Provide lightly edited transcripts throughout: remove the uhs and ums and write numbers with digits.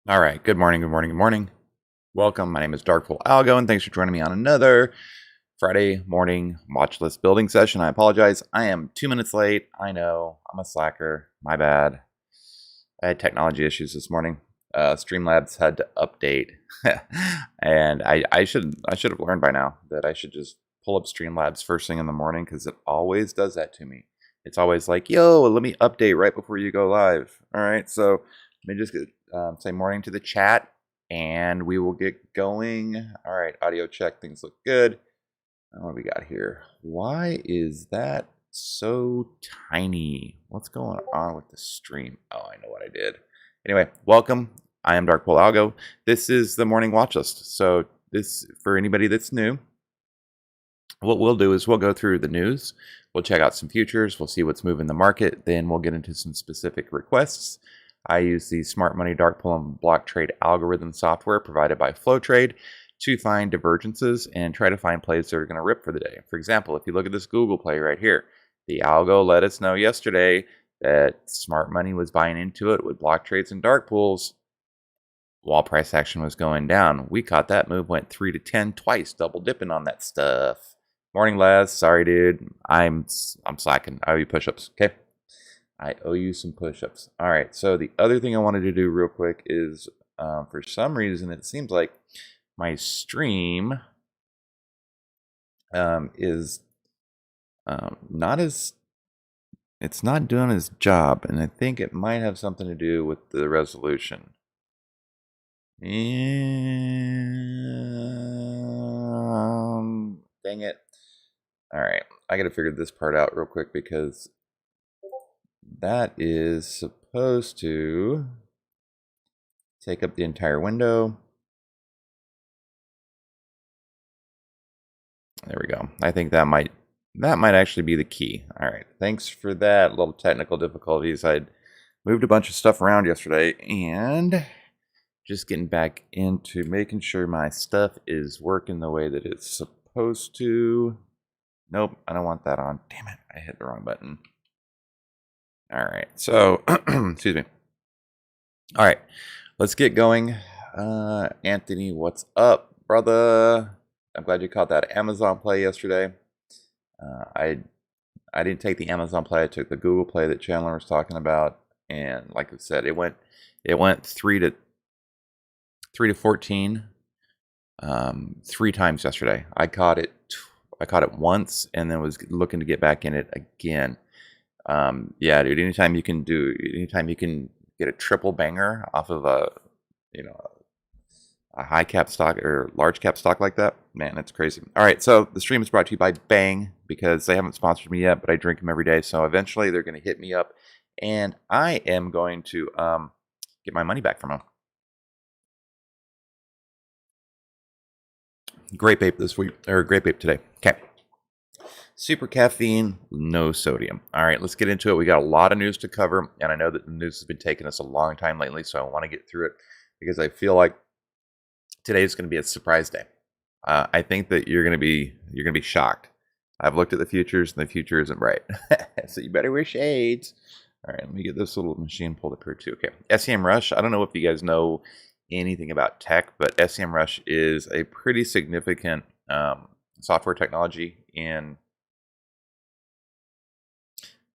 All right. Good morning. Good morning. Good morning. Welcome. My name is Darkful Algo, and thanks for joining me on another Friday morning watch list building session. I apologize. I am 2 minutes late. I know. I'm a slacker. My bad. I had technology issues this morning. Streamlabs had to update, and I should have learned by now that I should just pull up Streamlabs first thing in the morning because it always does that to me. It's always like, "Yo, let me update right before you go live." All right, so let me just say morning to the chat, and we will get going. All right, audio check. Things look good. What do we got here? Why is that so tiny? What's going on with the stream? Oh, I know what I did. Anyway, welcome. I am Dark Pole Algo. This is the morning watch list. So this, for anybody that's new, what we'll do is we'll go through the news. We'll check out some futures. We'll see what's moving the market. Then we'll get into some specific requests. I use the Smart Money Dark Pool and Block Trade algorithm software provided by FlowTrade to find divergences and try to find plays that are going to rip for the day. For example, if you look at this Google play right here, the algo let us know yesterday that Smart Money was buying into it with block trades and dark pools while price action was going down. We caught that move, went 3 to 10 twice, double dipping on that stuff. Morning, Les. Sorry, dude. I'm slacking. I owe you push-ups, okay? I owe you some push-ups. All right, so the other thing I wanted to do real quick is for some reason it seems like my stream is not as, it's not doing its job, and I think it might have something to do with the resolution. Dang it. All right, I got to figure this part out real quick because that is supposed to take up the entire window. There we go. I think that might actually be the key. All right, thanks for that. Little technical difficulties. I'd moved a bunch of stuff around yesterday and just getting back into making sure my stuff is working the way that it's supposed to. Nope, I don't want that on. Damn it, I hit the wrong button. All right, so excuse me. All right, let's get going. Anthony, what's up, brother? I'm glad you caught that Amazon play yesterday. I didn't take the Amazon play. I took the Google play that Chandler was talking about, and like I said, it went 3 to 14 3 times yesterday. I caught it once, and then was looking to get back in it again. Yeah, dude. Anytime you can get a triple banger off of a high cap stock or large cap stock like that, man, it's crazy. All right, so the stream is brought to you by Bang because they haven't sponsored me yet, but I drink them every day. So eventually they're going to hit me up, and I am going to get my money back from them. Grape ape this week, or grape ape today. Okay. Super caffeine, no sodium. All right, let's get into it. We got a lot of news to cover, and I know that the news has been taking us a long time lately, so I want to get through it because I feel like today is going to be a surprise day. I think that you're going to be shocked. I've looked at the futures, and the future isn't bright, so you better wear shades. All right, let me get this little machine pulled up here too. Okay, SEMrush. I don't know if you guys know anything about tech, but SEMrush is a pretty significant software technology in.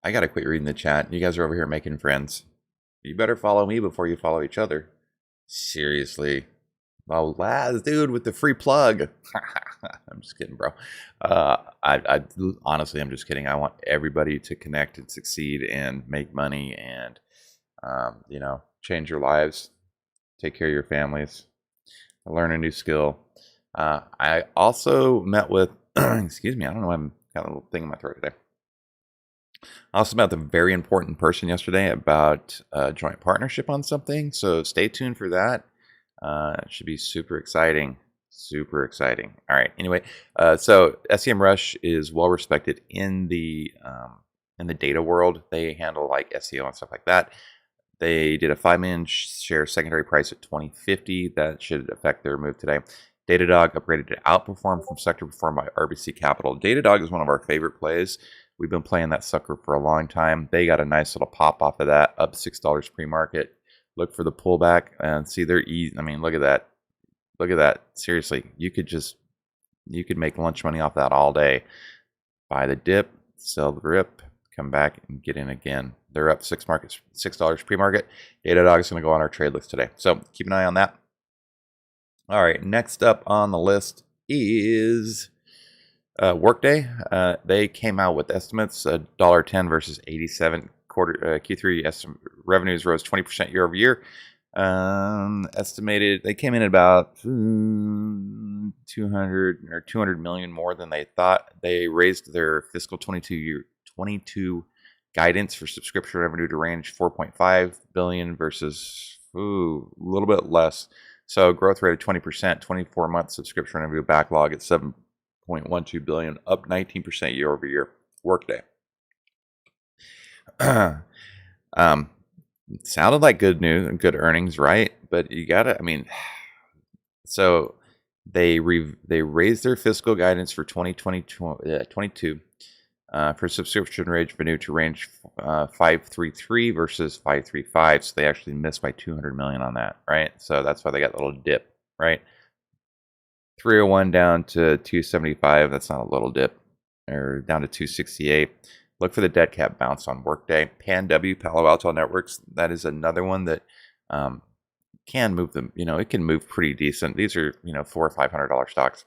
I gotta quit reading the chat. You guys are over here making friends. You better follow me before you follow each other. Seriously. Oh, Laz, dude, with the free plug. I'm just kidding, bro. I honestly, I'm just kidding. I want everybody to connect and succeed and make money and, change your lives, take care of your families, learn a new skill. I also met with, excuse me, I don't know why I'm got a little thing in my throat today. I also met with a very important person yesterday about a joint partnership on something. So stay tuned for that. It should be super exciting. Super exciting. All right. Anyway, so SEMrush is well respected in the data world. They handle like SEO and stuff like that. They did a 5 million share secondary price at 2050. That should affect their move today. Datadog upgraded to outperform from sector performed by RBC Capital. Datadog is one of our favorite plays. We've been playing that sucker for a long time. They got a nice little pop off of that, up $6 pre-market. Look for the pullback and see they're easy. I mean, look at that. Look at that. Seriously, you could make lunch money off that all day. Buy the dip, sell the rip, come back and get in again. They're up $6 pre-market. Datadog is going to go on our trade list today. So keep an eye on that. All right, next up on the list is Workday. They came out with estimates, $1.10 versus 87 Q3 revenues rose 20% year over year. Estimated they came in at about 200 million more than they thought. They raised their fiscal 22 guidance for subscription revenue to range 4.5 billion versus a little bit less. So growth rate of 20%, 24-month subscription revenue backlog at 7.12 billion, up 19% year over year. Workday. It sounded like good news and good earnings, right? But you gotta, I mean, so they raised their fiscal guidance for 2022 for subscription revenue to range 533 versus 535. So they actually missed by 200 million on that, right? So that's why they got a little dip, right? 301 down to 275. That's not a little dip, or down to 268. Look for the dead cat bounce on Workday. PanW, Palo Alto Networks, that is another one that can move them. It can move pretty decent. These are, $400 or $500 stocks.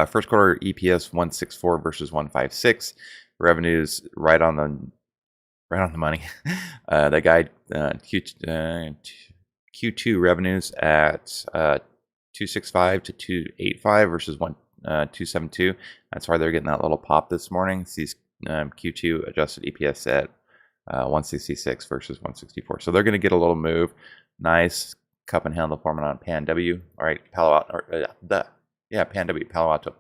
First quarter EPS 164 versus 156. Revenues right on the money. They guide Q2 revenues at 265 to 285 versus 272. That's why they're getting that little pop this morning. These Q2 adjusted EPS at 166 versus 164. So they're going to get a little move. Nice cup and handle forming on PanW. All right, Palo Alto. PanW, Palo Alto.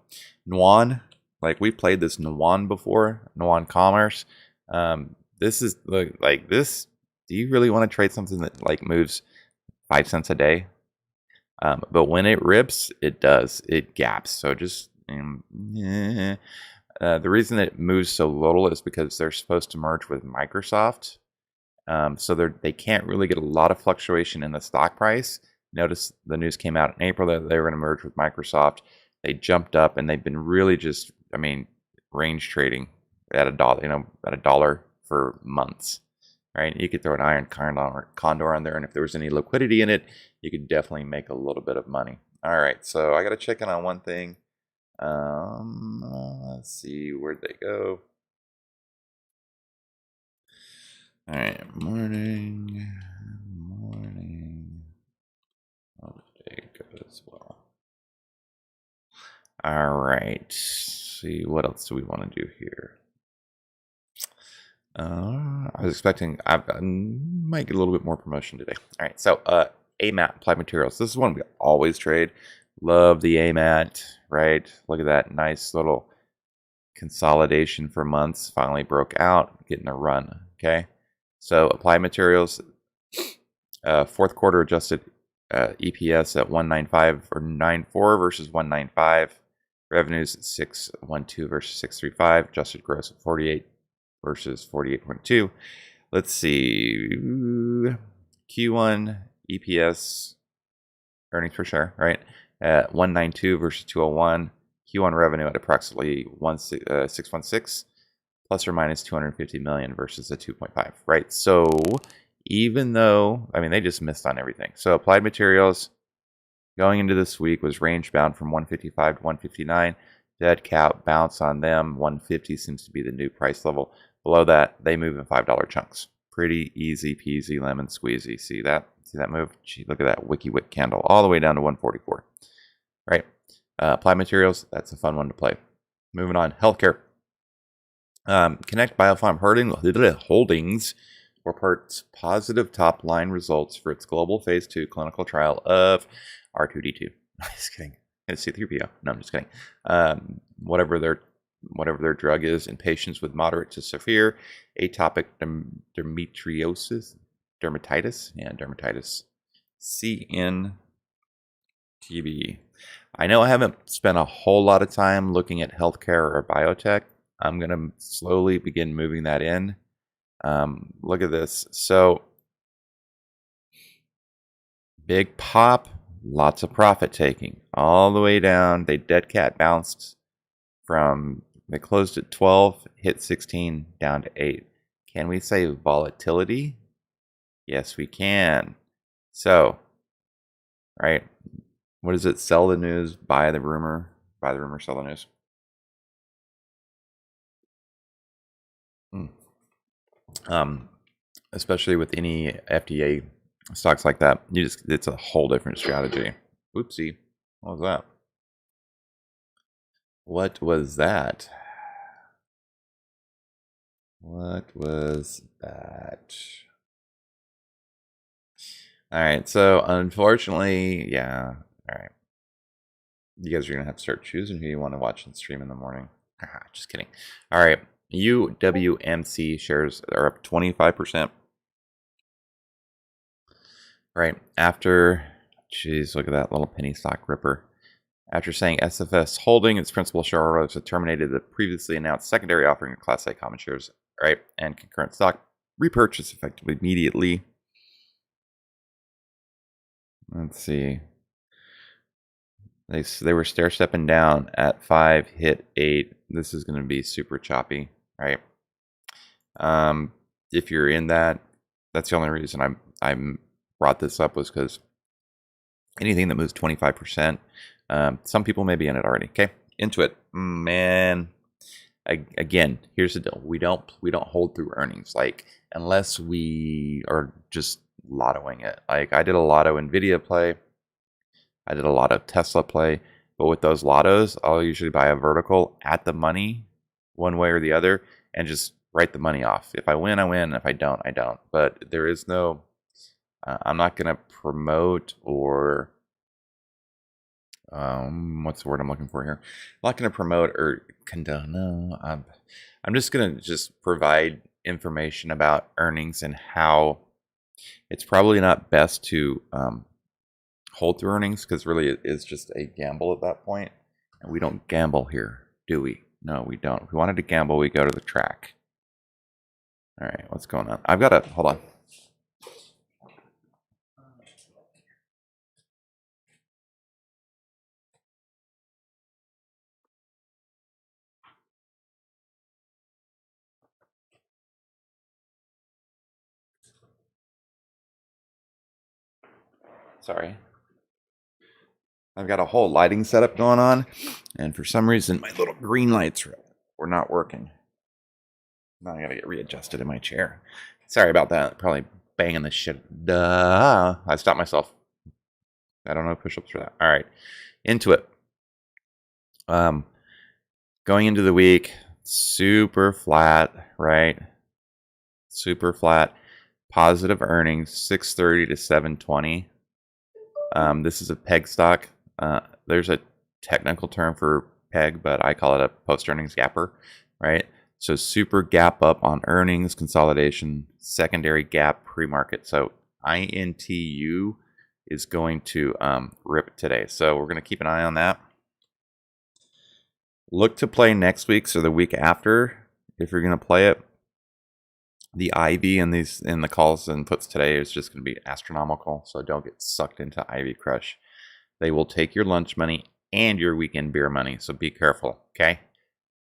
Nuan, like we played this Nuan before, Nuan Commerce. This is like this. Do you really want to trade something that like moves 5 cents a day? But when it rips, it does. It gaps. So just the reason it moves so little is because they're supposed to merge with Microsoft. So they can't really get a lot of fluctuation in the stock price. Notice the news came out in April that they were going to merge with Microsoft. They jumped up and they've been really just, range trading at $1, for months. Right? You could throw an iron condor on there, and if there was any liquidity in it, you could definitely make a little bit of money. All right, so I got to check in on one thing. Let's see, where'd they go? All right, morning. Day goes well. All right, let's see, what else do we want to do here? I was expecting I might get a little bit more promotion today. All right, so AMAT, Applied Materials. This is one we always trade. Love the AMAT, right? Look at that nice little consolidation for months. Finally broke out, getting a run. Okay, so Applied Materials, fourth quarter adjusted EPS at 195 or 94 versus 195. Revenues at 612 versus 635. Adjusted gross at 48 versus 48.2. Let's see. Q1 EPS, earnings per share, right? At 192 versus 201. Q1 revenue at approximately 616 plus or minus 250 million versus a 2.5, right? So even though, they just missed on everything. So Applied Materials going into this week was range bound from 155 to 159. Dead cat bounce on them. 150 seems to be the new price level. Below that, they move in $5 chunks. Pretty easy peasy lemon squeezy. See that? See that move? Gee, look at that WikiWick candle all the way down to 144. Right? Applied Materials, that's a fun one to play. Moving on, healthcare. Connect Biopharm Holdings reports positive top-line results for its global phase 2 clinical trial of R2D2. Just kidding. It's C3PO. No, I'm just kidding. Whatever their drug is in patients with moderate to severe atopic dermatitis. Yeah, dermatitis. CNTB. I know I haven't spent a whole lot of time looking at healthcare or biotech. I'm going to slowly begin moving that in. Look at this. So Big pop, lots of profit taking. All the way down, they dead cat bounced from, they closed at 12, hit 16, down to 8. Can we say volatility? Yes, we can. So, right, what is it? Sell the news, buy the rumor. Buy the rumor, sell the news. Especially with any FDA stocks like that, it's a whole different strategy. Oopsie, what was that? What was that? What was that? All right, so unfortunately, yeah. All right, you guys are gonna have to start choosing who you want to watch and stream in the morning. Just kidding. All right, UWMC shares are up 25%. Right after, geez, look at that little penny stock ripper. After saying SFS Holding, its principal shareholders had terminated the previously announced secondary offering of Class A common shares, right, and concurrent stock repurchase effectively immediately. Let's see. They were stair stepping down at 5, hit 8. This is going to be super choppy, right? If you're in that, that's the only reason I brought this up, was because anything that moves 25%, some people may be in it already. Okay, into it, man. Again, here's the deal: we don't hold through earnings, like, unless we are just lottoing it. Like, I did a lotto Nvidia play, I did a lot of Tesla play, but with those lottos, I'll usually buy a vertical at the money, one way or the other, and just write the money off. If I win, I win. If I don't, I don't. But there is no, I'm not going to promote or, what's the word I'm looking for here? I'm not going to promote or condone. No, I'm just going to just provide information about earnings and how it's probably not best to hold through earnings, because really it is just a gamble at that point. And we don't gamble here, do we? No, we don't. If we wanted to gamble, we go to the track. All right, what's going on? I've got to, hold on. Sorry. I've got a whole lighting setup going on, and for some reason my little green lights were not working. Now I gotta get readjusted in my chair. Sorry about that. Probably banging the shit. Duh. I stopped myself. I don't know push-ups for that. All right, into it. Going into the week, super flat, right? Super flat. Positive earnings, 630 to 720. This is a peg stock. There's a technical term for peg, but I call it a post-earnings gapper, right? So super gap up on earnings, consolidation, secondary gap, pre-market. So INTU is going to rip today. So we're going to keep an eye on that. Look to play next week, so the week after, if you're going to play it. The IV in the calls and puts today is just going to be astronomical, so don't get sucked into IV crush. They will take your lunch money and your weekend beer money, so be careful, okay?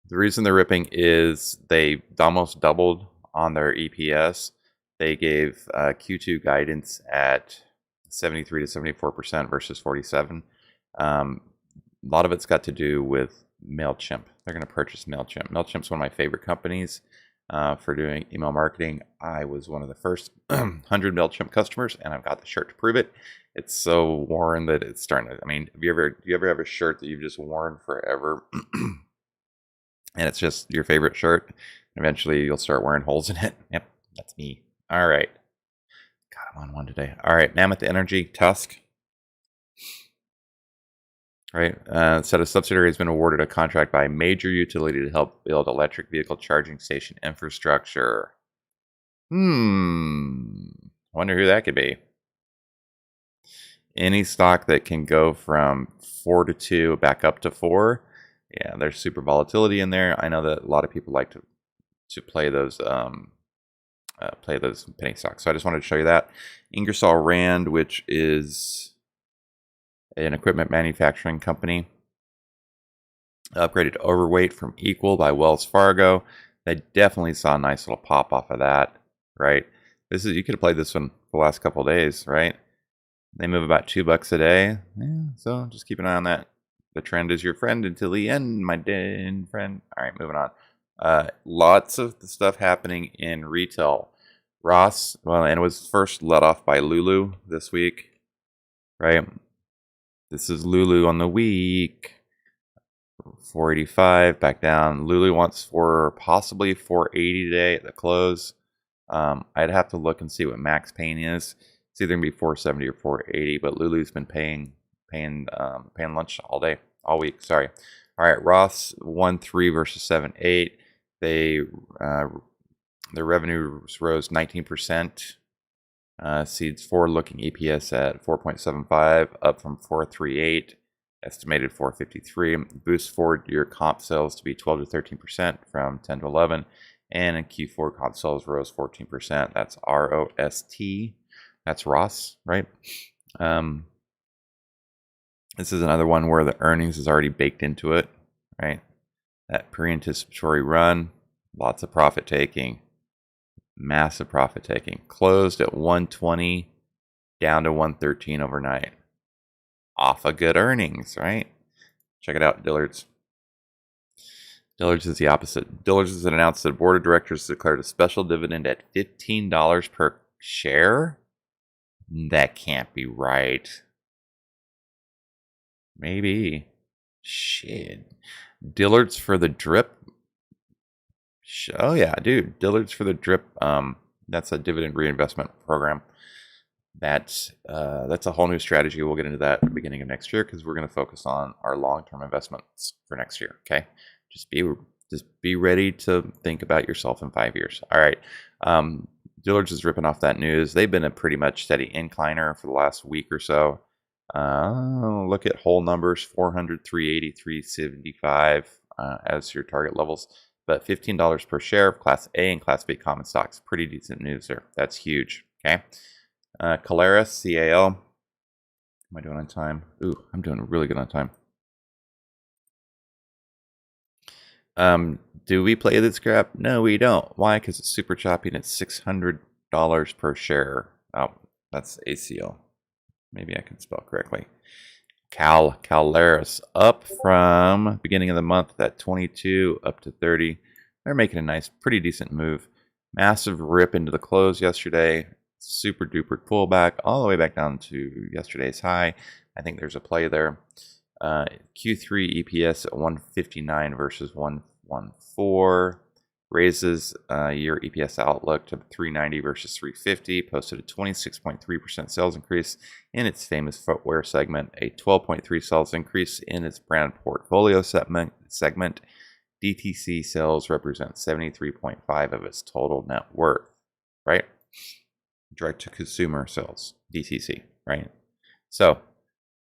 The reason they're ripping is they almost doubled on their EPS. They gave Q2 guidance at 73 to 74% versus 47. A lot of it's got to do with MailChimp. They're going to purchase MailChimp. MailChimp's one of my favorite companies for doing email marketing. I was one of the first 100 MailChimp customers, and I've got the shirt to prove it. It's so worn that it's starting to, I mean, do you ever have a shirt that you've just worn forever and it's just your favorite shirt? Eventually you'll start wearing holes in it. Yep, that's me. All right. God, I'm on one today. All right, Mammoth Energy, Tusk. Right, said a subsidiary has been awarded a contract by a major utility to help build electric vehicle charging station infrastructure. Wonder who that could be. Any stock that can go from 4 to 2 back up to 4, yeah, there's super volatility in there. I know that a lot of people like to play those play those penny stocks. So I just wanted to show you that. Ingersoll Rand, which is an equipment manufacturing company, upgraded to overweight from equal by Wells Fargo. They definitely saw a nice little pop off of that, right? This is, you could have played this one the last couple of days, right? They move about $2 a day. Yeah, so just keep an eye on that. The trend is your friend until the end, my dead friend. All right, moving on. Lots of the stuff happening in retail. Ross, well, and it was first led off by Lulu this week, right? This is Lulu on the week. 485 back down. Lulu wants possibly 480 today at the close. I'd have to look and see what max pain is. It's either gonna be 470 or 480, but Lulu's been paying lunch all day, all week. Sorry. All right, Ross 1.3 versus 7.8. They their revenues rose 19%. Seeds forward-looking EPS at 4.75, up from 4.38. Estimated 453. Boost forward your comp sales to be 12 to 13% from 10 to 11. And in Q4, comp sales rose 14%. That's ROST. That's Ross, right? This is another one where the earnings is already baked into it, right? That pre-anticipatory run, lots of profit taking, massive profit taking. Closed at 120, down to 113 overnight. Off of good earnings, right? Check it out, Dillard's. Dillard's is the opposite. Dillard's has announced that the board of directors declared a special dividend at $15 per share. That can't be right. Maybe. Shit. Dillard's for the drip. Oh yeah, dude. Dillard's for the drip. That's a dividend reinvestment program. That's a whole new strategy. We'll get into that at the beginning of next year because we're going to focus on our long-term investments for next year. Okay, just be ready to think about yourself in 5 years. All right, Dillard's is ripping off that news. They've been a pretty much steady incliner for the last week or so. Look at whole numbers: 400, 380, 375 as your target levels. But $15 per share of Class A and Class B common stocks. Pretty decent news there. That's huge. Okay. Caleris, CAL. Am I doing on time? Ooh, I'm doing really good on time. Do we play this crap? No, we don't. Why? Because it's super choppy and it's $600 per share. Oh, that's ACL. Maybe I can spell correctly. Caleris up from beginning of the month at 22 up to 30. They're making a nice, pretty decent move. Massive rip into the close yesterday. Super duper pullback all the way back down to yesterday's high. I think there's a play there. Q3 EPS at 159 versus 114. Raises your EPS outlook to 390 versus 350. Posted a 26.3% sales increase in its famous footwear segment. A 12.3% sales increase in its brand portfolio segment. DTC sales represent 73.5% of its total net worth. Right? Direct to consumer sales, DTC, right? So,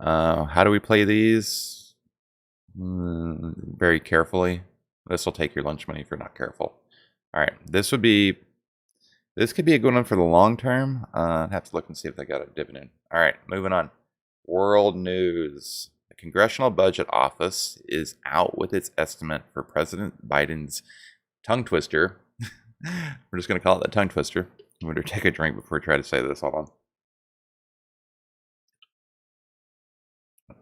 how do we play these? Very carefully. This will take your lunch money if you're not careful. All right, this could be a good one for the long term. I'd have to look and see if they got a dividend. All right, moving on. World news. The Congressional Budget Office is out with its estimate for President Biden's tongue twister. We're just going to call it the tongue twister. I'm going to take a drink before I try to say this. Hold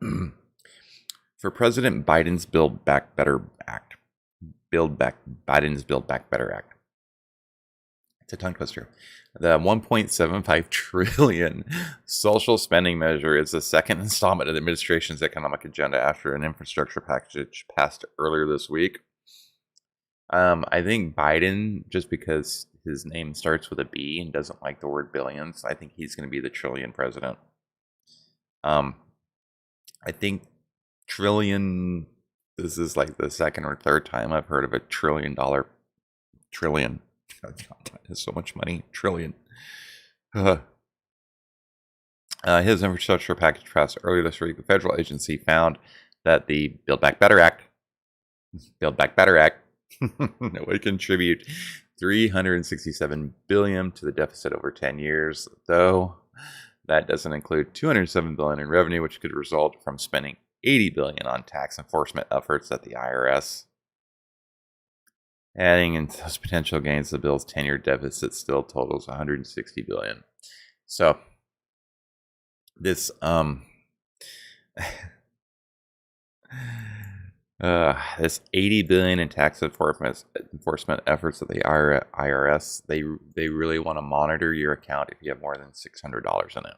on. For President Biden's Build Back Better Act. Biden's Build Back Better Act. It's a tongue twister. The $1.75 trillion social spending measure is the second installment of the administration's economic agenda after an infrastructure package passed earlier this week. I think Biden, just because his name starts with a B and doesn't like the word billions, I think he's going to be the trillion president. I think trillion, this is like the second or third time I've heard of a $1 trillion. Trillion. That is so much money. Trillion. His infrastructure package passed earlier this week. The federal agency found that the Build Back Better Act would contribute $367 billion to the deficit over 10 years, though that doesn't include $207 billion in revenue, which could result from spending $80 billion on tax enforcement efforts at the IRS. Adding in those potential gains, the bill's 10-year deficit still totals $160 billion. So this this $80 billion in tax enforcement efforts at the IRS, they really want to monitor your account if you have more than $600 in it.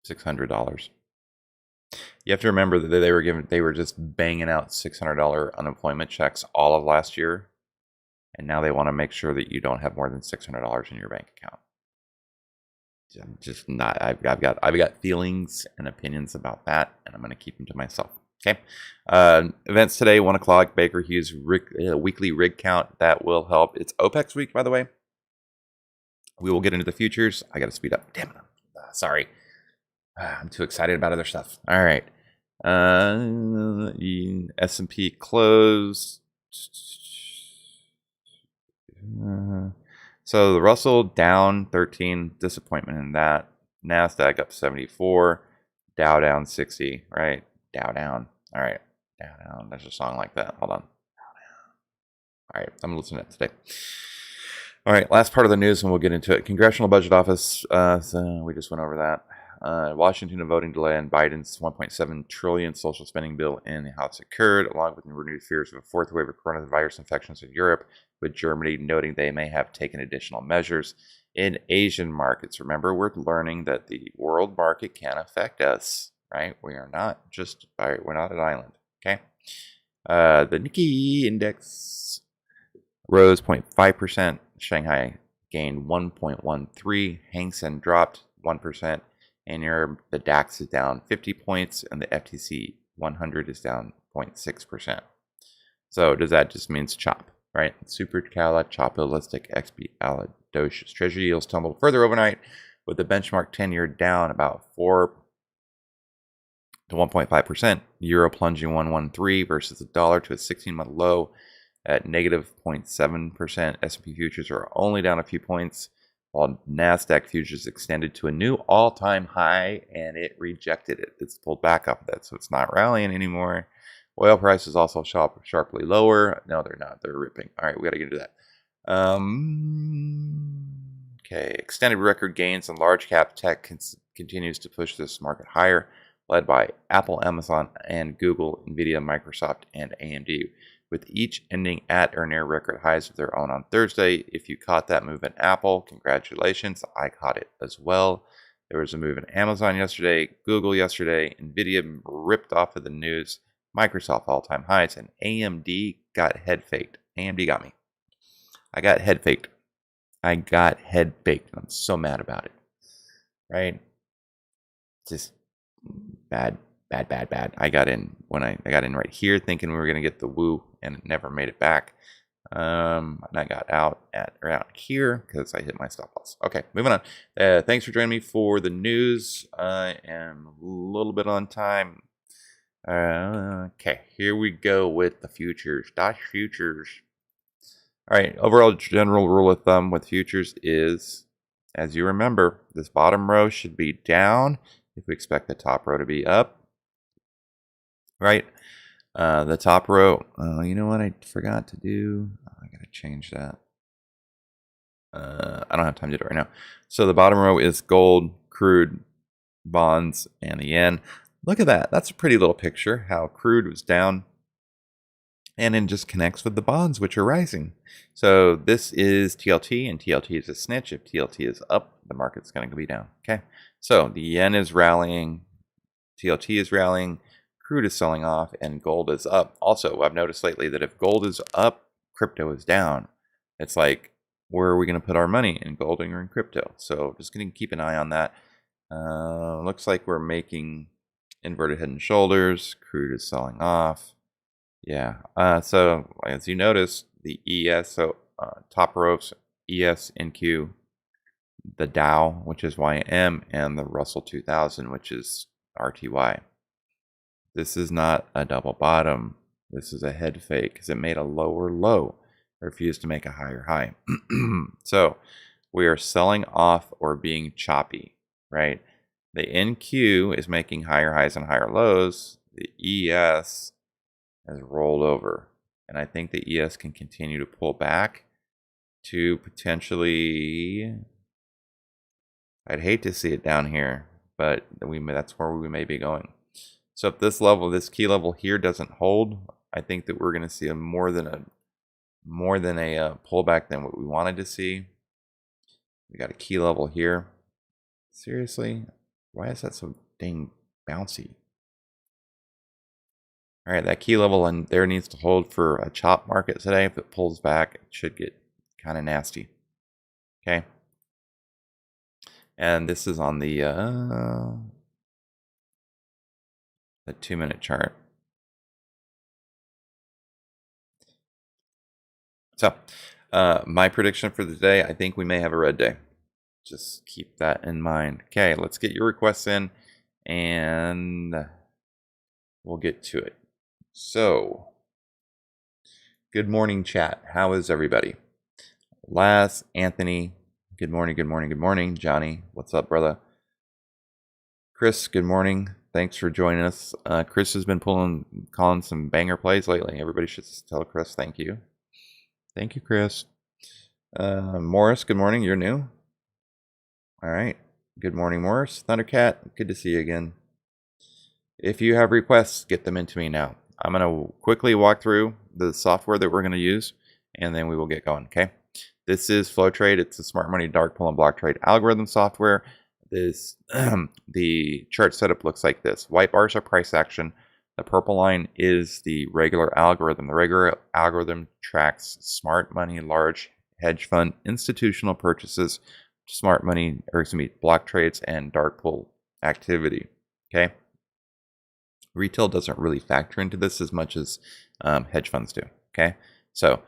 $600. You have to remember that they were just banging out $600 unemployment checks all of last year, and now they want to make sure that you don't have more than $600 in your bank account. I'm just not. I've got feelings and opinions about that, and I'm going to keep them to myself. Okay. Events today, 1 o'clock. Baker Hughes weekly rig count. That will help. It's OPEX week, by the way. We will get into the futures. I got to speed up. Damn it. Sorry. I'm too excited about other stuff. All right. S&P closed. So the Russell down 13. Disappointment in that. NASDAQ up 74. Dow down 60. Right. Dow down. All right. Dow down. There's a song like that. Hold on. Dow down. All right. I'm listening to it today. All right. Last part of the news, and we'll get into it. Congressional Budget Office. So we just went over that. Washington, a voting delay on Biden's $1.7 trillion social spending bill in the House occurred, along with renewed fears of a fourth wave of coronavirus infections in Europe, with Germany noting they may have taken additional measures. In Asian markets, remember, we're learning that the world market can affect us, right? We are not we're not an island, okay? The Nikkei index rose 0.5%. Shanghai gained 1.13. Hang Seng dropped 1%. And the DAX is down 50 points, and the FTSE 100 is down 0.6%. So does that just means chop, right? Supercalifragilisticexpialidocious. Treasury yields tumbled further overnight, with the benchmark 10-year down about 4 to 1.5%. Euro plunging 113 versus the dollar to a 16-month low at negative 0.7%. S&P futures are only down a few points, while NASDAQ futures extended to a new all-time high, and it rejected it. It's pulled back off of that, so it's not rallying anymore. Oil prices also sharply lower. No, they're not. They're ripping. All right, we got to get into that. Okay, extended record gains in large cap tech continues to push this market higher, led by Apple, Amazon, and Google, Nvidia, Microsoft, and AMD, with each ending at or near record highs of their own on Thursday. If you caught that move in Apple, congratulations. I caught it as well. There was a move in Amazon yesterday, Google yesterday, Nvidia ripped off of the news, Microsoft all-time highs, and AMD got head faked. AMD got me. I got head faked. I'm so mad about it. Right? Just bad. I got in I got in right here thinking we were going to get the woo, and it never made it back. And I got out at around here because I hit my stop loss. Okay, moving on. Thanks for joining me for the news. I am a little bit on time. Okay, here we go with the futures. Futures. All right, overall general rule of thumb with futures is, as you remember, this bottom row should be down if we expect the top row to be up. Right? The top row, you know what I forgot to do? I gotta change that. I don't have time to do it right now. So the bottom row is gold, crude, bonds, and the yen. Look at that. That's a pretty little picture, how crude was down and then just connects with the bonds, which are rising. So this is TLT, and TLT is a snitch. If TLT is up, the market's going to be down. Okay. So the yen is rallying, TLT is rallying, crude is selling off, and gold is up. Also, I've noticed lately that if gold is up, crypto is down. It's like, where are we going to put our money, in gold or in crypto? So just going to keep an eye on that. Looks like we're making inverted head and shoulders. Crude is selling off. Yeah. So as you notice, the ES, so top rows, ES, NQ, the Dow, which is YM, and the Russell 2000, which is RTY. This is not a double bottom. This is a head fake because it made a lower low. refuse to make a higher high. So we are selling off or being choppy, right? The NQ is making higher highs and higher lows. The ES has rolled over. And I think the ES can continue to pull back to potentially, I'd hate to see it down here, but that's where we may be going. So if this level, this key level here doesn't hold, I think that we're going to see a more than a pullback than what we wanted to see. We got a key level here. Seriously, why is that so dang bouncy? All right, that key level in there needs to hold for a chop market today. If it pulls back, it should get kind of nasty. Okay. And this is on the 2-minute chart. So my prediction for the day, I think we may have a red day. Just keep that in mind. Okay, let's get your requests in and we'll get to it. So, good morning, chat. How is everybody? Laz, Anthony, good morning, good morning, good morning. Johnny, what's up, brother? Chris, good morning. Thanks for joining us. Chris has been calling some banger plays lately. Everybody should tell Chris thank you. Thank you, Chris. Morris, good morning. You're new. All right. Good morning, Morris. Thundercat, good to see you again. If you have requests, get them into me now. I'm going to quickly walk through the software that we're going to use, and then we will get going, okay? This is FlowTrade. It's a smart money, dark pool, and block trade algorithm software. This the chart setup looks like this. White bars are price action. The purple line is the regular algorithm. The regular algorithm tracks smart money, large hedge fund, institutional purchases, smart money, or excuse me, block trades, and dark pool activity, okay? Retail doesn't really factor into this as much as hedge funds do, okay? So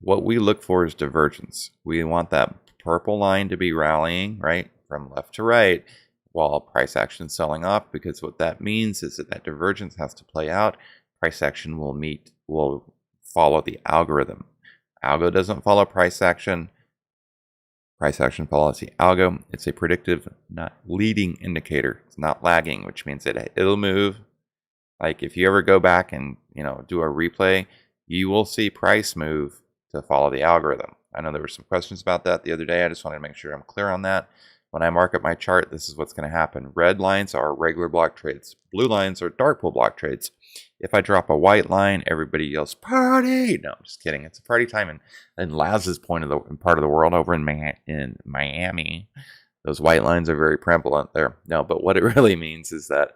what we look for is divergence. We want that purple line to be rallying, right, from left to right while price action is selling off, because what that means is that divergence has to play out. Price action will follow the algorithm. Algo doesn't follow price action. Price action follows the algo. It's a predictive, not leading indicator. It's not lagging, which means that it'll move. Like if you ever go back and do a replay, you will see price move to follow the algorithm. I know there were some questions about that the other day. I just wanted to make sure I'm clear on that. When I mark up my chart, this is what's going to happen. Red lines are regular block trades. Blue lines are dark pool block trades. If I drop a white line, everybody yells, party! No, I'm just kidding. It's a party time in Laz's part of the world over in Miami. Those white lines are very prevalent there. No, but what it really means is that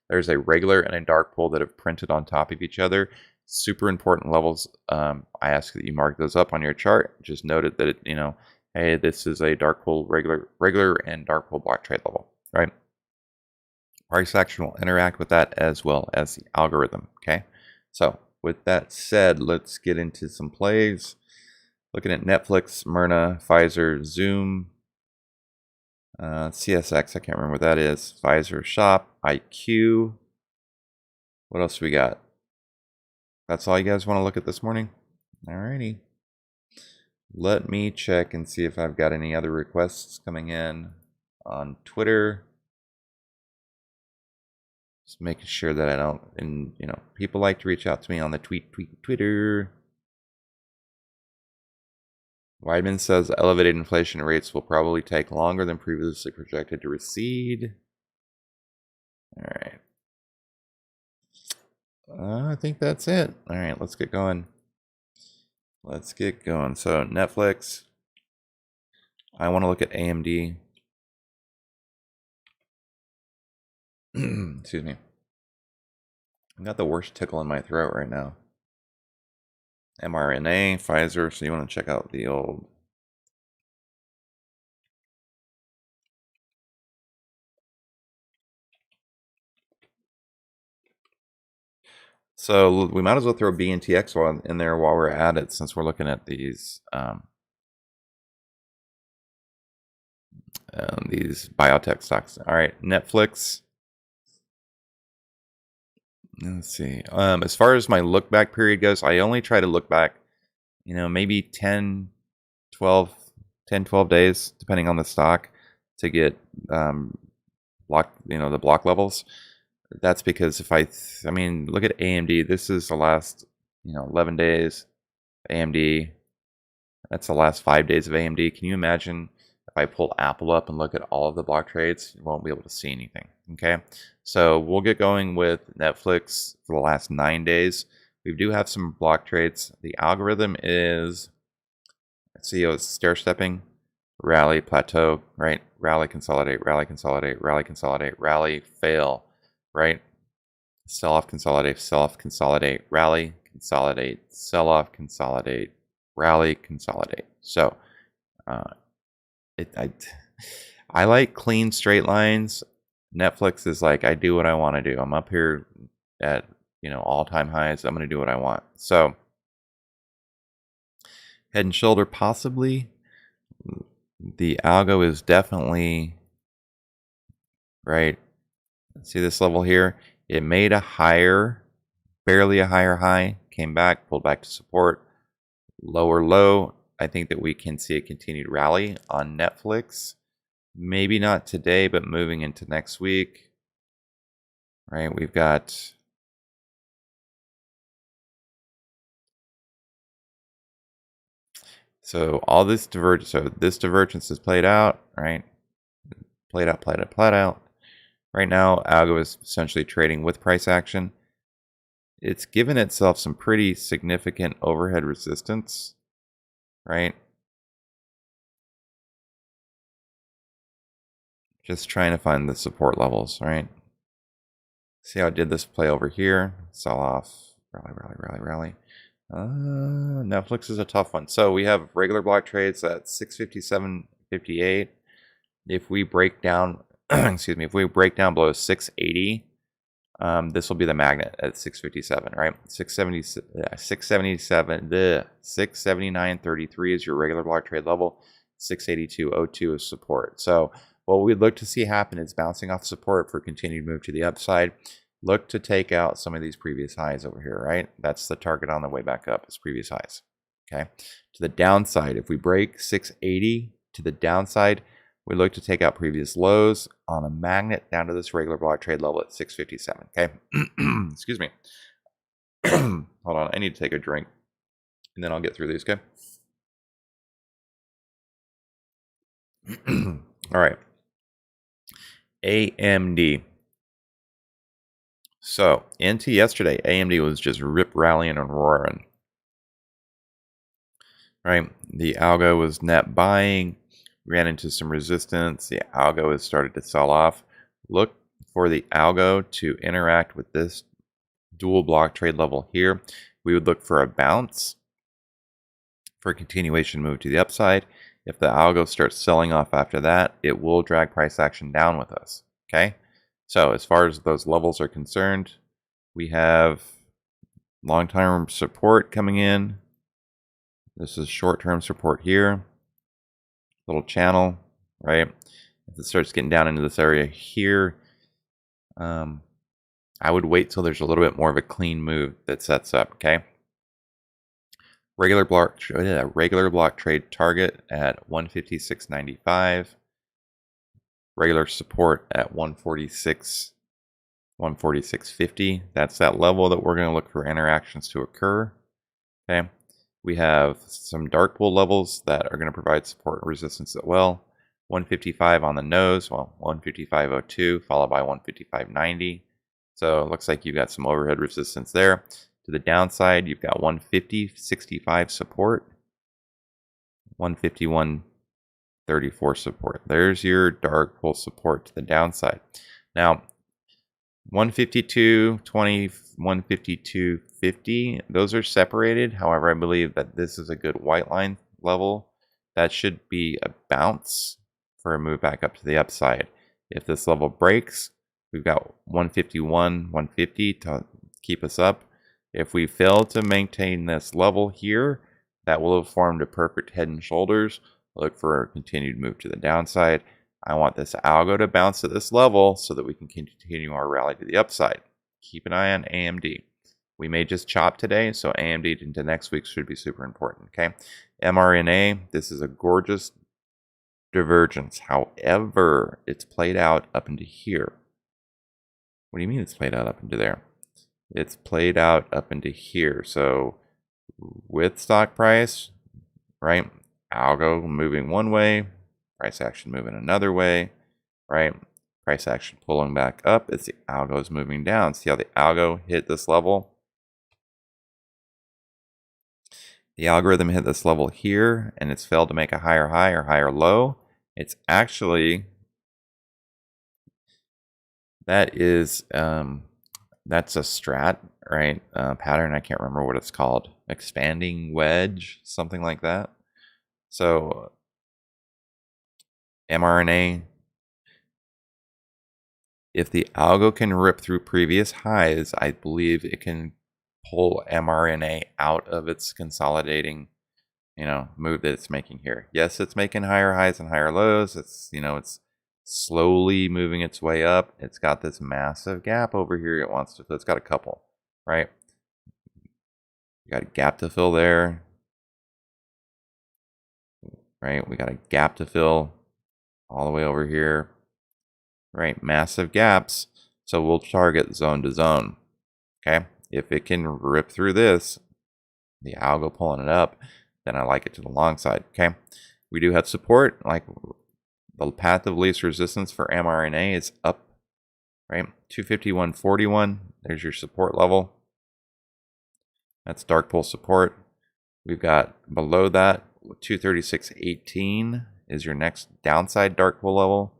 there's a regular and a dark pool that have printed on top of each other. Super important levels. I ask that you mark those up on your chart. Just noted that hey, this is a dark pool, regular and dark pool block trade level, right? Price action will interact with that as well as the algorithm, okay? So with that said, let's get into some plays. Looking at Netflix, Myrna, Pfizer, Zoom, CSX, I can't remember what that is. Pfizer, Shop, IQ. What else we got? That's all you guys want to look at this morning? Alrighty. Let me check and see if I've got any other requests coming in on Twitter. Just making sure that I don't, and people like to reach out to me on the Twitter. Weidman says elevated inflation rates will probably take longer than previously projected to recede. All right. I think that's it. All right, let's get going. Let's get going. So Netflix. I want to look at AMD. Excuse me. I've got the worst tickle in my throat right now. mRNA, Pfizer. So you want to check out the old. So we might as well throw BNTX in there while we're at it, since we're looking at these biotech stocks. All right, Netflix. Let's see. As far as my look back period goes, I only try to look back you know, maybe 10, 12 days, depending on the stock, to get block, you know, the block levels. That's because if I mean, look at AMD. This is the last, you know, 11 days. AMD. That's the last 5 days of AMD. Can you imagine if I pull Apple up and look at all of the block trades? You won't be able to see anything. Okay, so we'll get going with Netflix for the last 9 days. We do have some block trades. The algorithm is, let's see, it's stair stepping, rally, plateau, right? Rally, consolidate, rally, consolidate, rally, consolidate, rally, fail, right? Sell off, consolidate, rally, consolidate, sell off, consolidate, rally, consolidate. So I like clean straight lines. Netflix is like, I do what I want to do. I'm up here at, you know, all-time highs. I'm going to do what I want. So head and shoulder, possibly. The algo is definitely right. See this level here? It made a higher, barely a higher high, came back, pulled back to support, lower low. I think that we can see a continued rally on Netflix. Maybe not today, but moving into next week. Right, we've got so all this divergence. So this divergence is played out, right? Played out. Right now, Algo is essentially trading with price action. It's given itself some pretty significant overhead resistance, right? Just trying to find the support levels, right? See how I did this play over here? Sell off, rally. Netflix is a tough one. So we have regular block trades at 657.58. If we break down, excuse me, if we break down below 680, this will be the magnet at 657, right? 679.33 is your regular block trade level. 682.02 is support. So what we'd look to see happen is bouncing off support for continued move to the upside. Look to take out some of these previous highs over here, right? That's the target on the way back up, is previous highs. Okay. To the downside, if we break 680 to the downside, we look to take out previous lows on a magnet down to this regular block trade level at 657. Okay. Excuse me. Hold on. I need to take a drink and then I'll get through these. Okay. All right. AMD. So into yesterday, AMD was just rip rallying and roaring. Right. The algo was net buying, ran into some resistance. The algo has started to sell off. Look for the algo to interact with this dual block trade level here. We would look for a bounce for a continuation move to the upside. If the algo starts selling off after that, it will drag price action down with us. Okay. So as far as those levels are concerned, we have long-term support coming in. This is short-term support here. Little channel, right? If it starts getting down into this area here, I would wait till there's a little bit more of a clean move that sets up, okay? Regular block trade target at 156.95. Regular support at 146.50. That's that level that we're going to look for interactions to occur. Okay. We have some dark pool levels that are going to provide support and resistance as well. 155 on the nose, well, 155.02 followed by 155.90. So it looks like you've got some overhead resistance there. To the downside, you've got 150.65 support, 151.34 support. There's your dark pool support to the downside. Now, 152.20, 152.50, those are separated. However, I believe that this is a good white line level. That should be a bounce for a move back up to the upside. If this level breaks, we've got 151, 150 to keep us up. If we fail to maintain this level here, that will have formed a perfect head and shoulders. Look for a continued move to the downside. I want this algo to bounce at this level so that we can continue our rally to the upside. Keep an eye on AMD. We may just chop today, so AMD into next week should be super important, okay? mRNA, this is a gorgeous divergence. However, it's played out up into here. What do you mean it's played out up into there? It's played out up into here. So with stock price, right? Algo moving one way, price action moving another way, right? Price action pulling back up as the algo is moving down. See how the algo hit this level? The algorithm hit this level here, and it's failed to make a higher high or higher low. It's actually, that is, that's a strat, right? Pattern, I can't remember what it's called. Expanding wedge, something like that. So mRNA, if the algo can rip through previous highs, I believe it can pull mRNA out of its consolidating, move that it's making here. Yes, it's making higher highs and higher lows. It's, it's slowly moving its way up. It's got this massive gap over here it wants to fill. It's got a couple, right? You got a gap to fill there, right? We got a gap to fill all the way over here, right? Massive gaps. So we'll target zone to zone, okay? If it can rip through this, the algo pulling it up, then I like it to the long side, okay? We do have support, like the path of least resistance for mRNA is up, right? 251.41, there's your support level. That's dark pool support. We've got below that, 236.18 is your next downside dark pool level.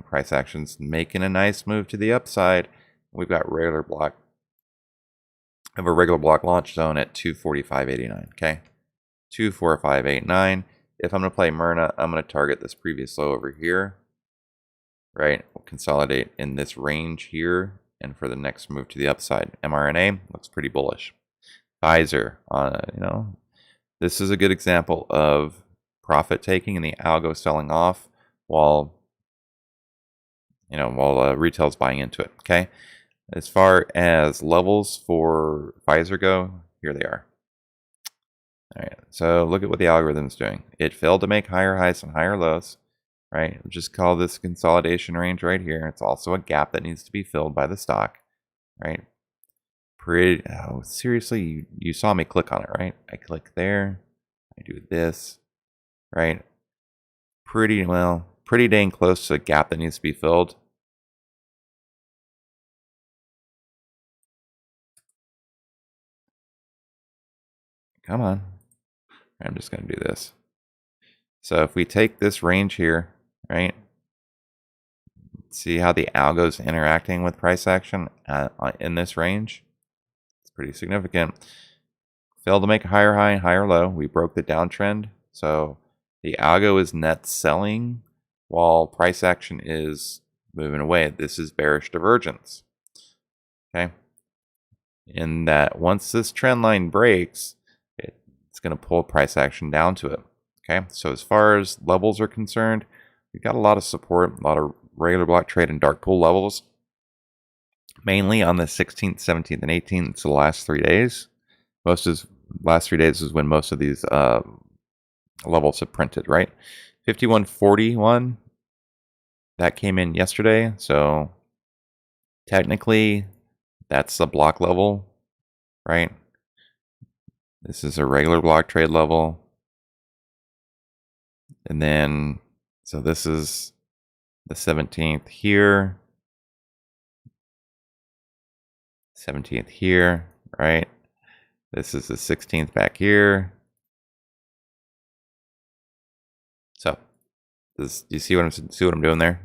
Price action's making a nice move to the upside. We've got regular block. I have a regular block launch zone at 245.89, okay? 245.89. If I'm going to play Myrna, I'm going to target this previous low over here, right? We'll consolidate in this range here, and for the next move to the upside. mRNA looks pretty bullish. Pfizer, this is a good example of profit taking and the algo selling off while retail's buying into it, okay? As far as levels for Pfizer go, here they are. All right, so look at what the algorithm's doing. It failed to make higher highs and higher lows, right? We'll just call this consolidation range right here. It's also a gap that needs to be filled by the stock, right? Oh, seriously, you saw me click on it, right? I click there, I do this, right? Pretty dang close to a gap that needs to be filled. Come on. I'm just going to do this. So if we take this range here, right? See how the algo's interacting with price action in this range? It's pretty significant. Failed to make a higher high and higher low. We broke the downtrend. So the algo is net selling while price action is moving away. This is bearish divergence. Okay. In that once this trend line breaks, it's going to pull price action down to it. Okay. So as far as levels are concerned, we've got a lot of support, a lot of regular block trade and dark pool levels, mainly on the 16th, 17th, and 18th. So the last 3 days. Last 3 days is when most of these levels have printed, right? 51.41, that came in yesterday. So technically, that's the block level, right? This is a regular block trade level. And then, so this is the 17th here. 17th here, right? This is the 16th back here. So, do you see what I'm doing there?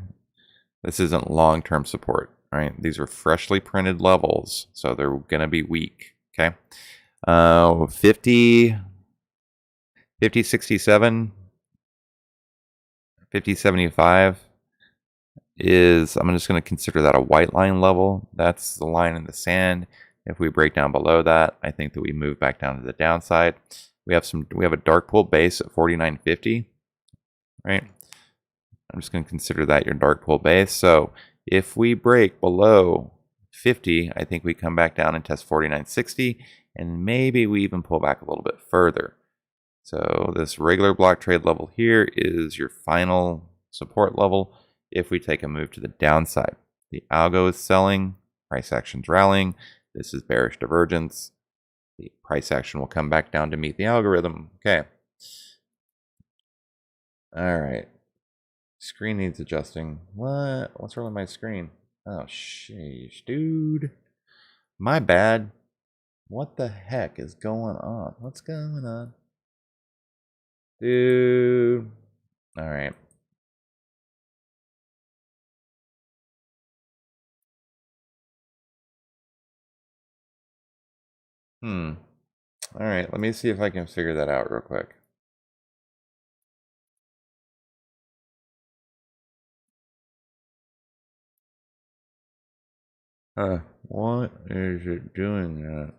This isn't long-term support, right? These are freshly printed levels, so they're going to be weak, okay? 50, 67, 50.75 is, I'm just going to consider that a white line level. That's the line in the sand. If we break down below that, I think that we move back down to the downside. We have a dark pool base at 49.50, right? I'm just going to consider that your dark pool base. So if we break below 50, I think we come back down and test 49.60, and maybe we even pull back a little bit further. So this regular block trade level here is your final support level if we take a move to the downside. The algo is selling, price action's rallying. This is bearish divergence. The price action will come back down to meet the algorithm. Okay. All right. Screen needs adjusting. What's wrong with my screen? Oh, sheesh, dude. My bad. What the heck is going on? What's going on? Dude. All right. All right, let me see if I can figure that out real quick. What is it doing that?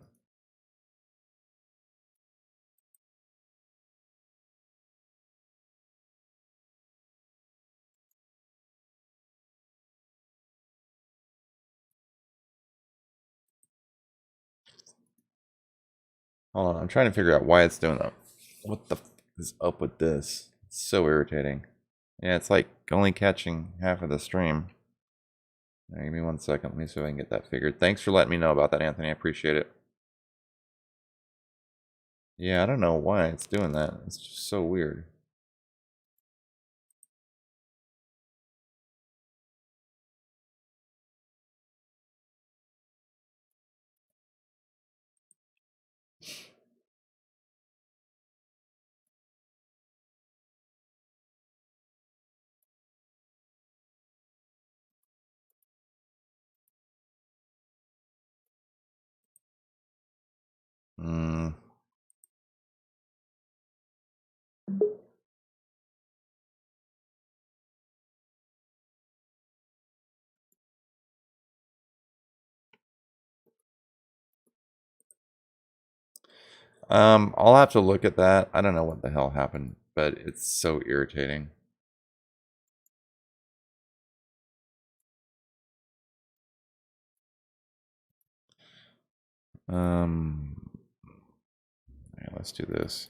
Hold on, I'm trying to figure out why it's doing that. What the f is up with this? It's so irritating. Yeah, it's like only catching half of the stream. Right, give me 1 second. Let me see if I can get that figured. Thanks for letting me know about that, Anthony. I appreciate it. Yeah, I don't know why it's doing that. It's just so weird. I'll have to look at that. I don't know what the hell happened, but it's so irritating. All right, let's do this.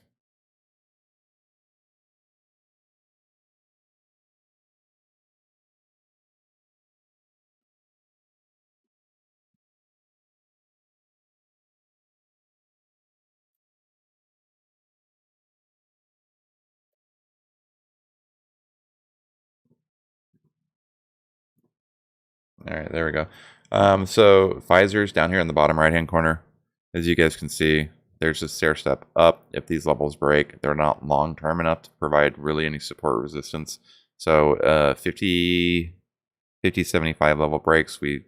All right, there we go. So Pfizer's down here in the bottom right-hand corner. As you guys can see, there's a stair step up. If these levels break, they're not long-term enough to provide really any support resistance. So 50, 75 level breaks, we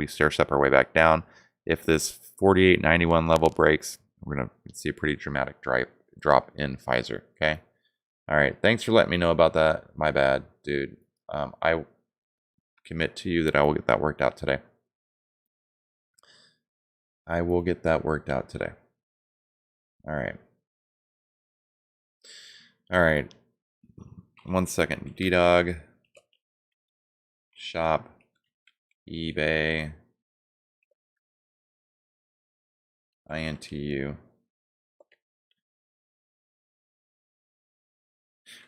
stair step our way back down. If this 48.91 level breaks, we're gonna see a pretty dramatic drop in Pfizer. Okay. All right. Thanks for letting me know about that. My bad, dude. I commit to you that I will get that worked out today. I will get that worked out today. All right. All right. 1 second. D-Dog. Shop. eBay. INTU.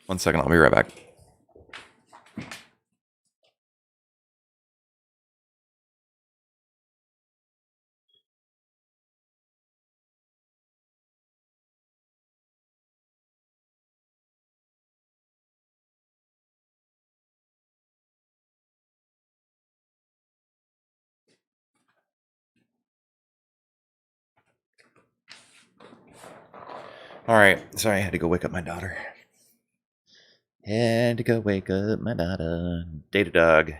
1 second. I'll be right back. All right. Sorry, I had to go wake up my daughter. Had to go wake up my daughter. Data Dog.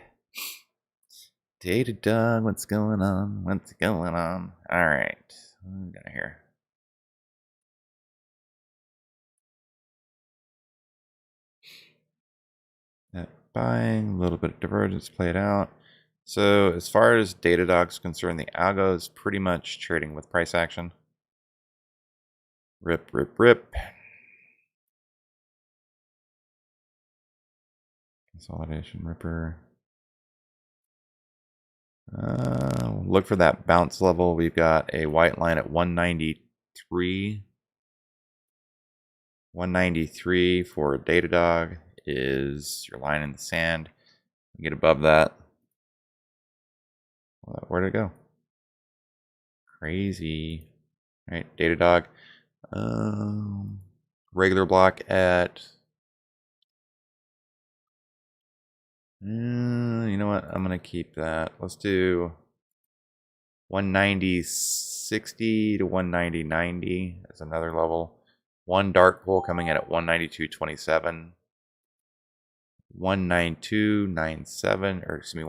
Data Dog, what's going on? What's going on? All right. What do we got here? That buying, a little bit of divergence played out. So as far as Datadog's concerned, the algo is pretty much trading with price action. Rip, rip, rip. Consolidation, ripper. Look for that bounce level. We've got a white line at 193. 193 for Datadog is your line in the sand. Get above that. Where'd it go? Crazy. All right, Datadog. Regular block at... you know what? I'm going to keep that. Let's do 190.60 to 190.90 as another level. One dark pool coming in at 192.27. 192.97, or excuse me,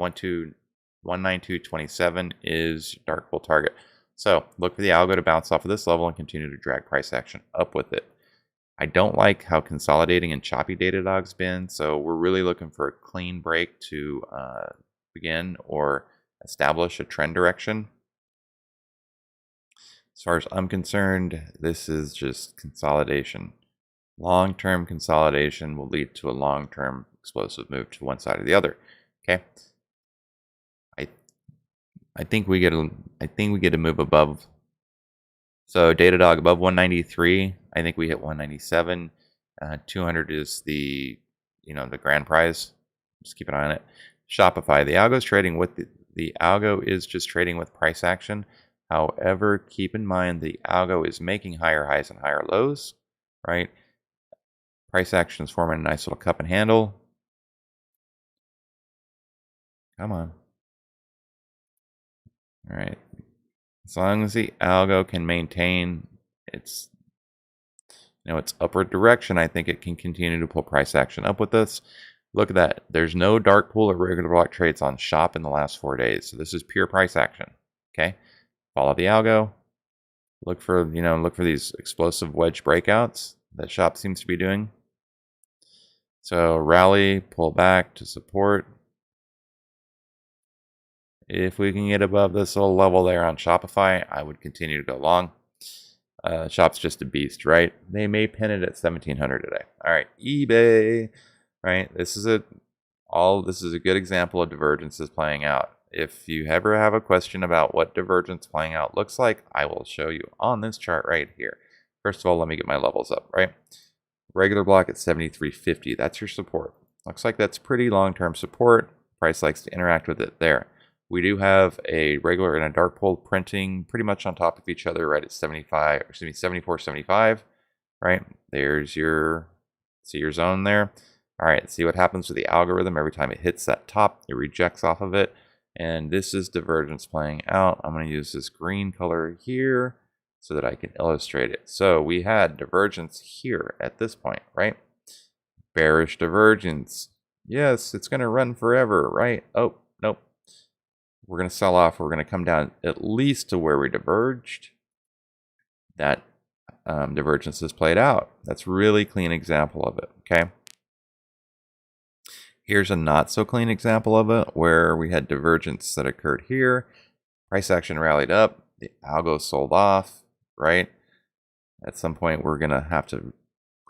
192.27 is dark pool target. So look for the algo to bounce off of this level and continue to drag price action up with it. I don't like how consolidating and choppy Datadog's been, so we're really looking for a clean break to begin or establish a trend direction. As far as I'm concerned, this is just consolidation. Long-term consolidation will lead to a long-term explosive move to one side or the other. Okay. I think we get a move above. So Datadog above 193. I think we hit 197. 200 is the the grand prize. Just keep an eye on it. Shopify. The algo is trading with the algo is just trading with price action. However, keep in mind the algo is making higher highs and higher lows, right? Price action is forming a nice little cup and handle. Come on. All right. As long as the algo can maintain its its upward direction, I think it can continue to pull price action up with us. Look at that. There's no dark pool or regular block trades on shop in the last 4 days. So this is pure price action. Okay. Follow the algo. Look for these explosive wedge breakouts that shop seems to be doing. So rally, pull back to support. If we can get above this little level there on Shopify, I would continue to go long. Shop's just a beast, right? They may pin it at 1,700 today. All right, eBay, right? This is a good example of divergences playing out. If you ever have a question about what divergence playing out looks like, I will show you on this chart right here. First of all, let me get my levels up, right? Regular block at 73.50. That's your support. Looks like that's pretty long-term support. Price likes to interact with it there. We do have a regular and a dark pool printing pretty much on top of each other right at 74.75, right? There's your zone there. All right, see what happens with the algorithm. Every time it hits that top, it rejects off of it. And this is divergence playing out. I'm going to use this green color here so that I can illustrate it. So we had divergence here at this point, right? Bearish divergence. Yes, it's going to run forever, right? Oh, nope. We're going to sell off. We're going to come down at least to where we diverged. That divergence has played out. That's really clean example of it, okay? Here's a not so clean example of it where we had divergence that occurred here. Price action rallied up. The algo sold off, right? At some point, we're going to have to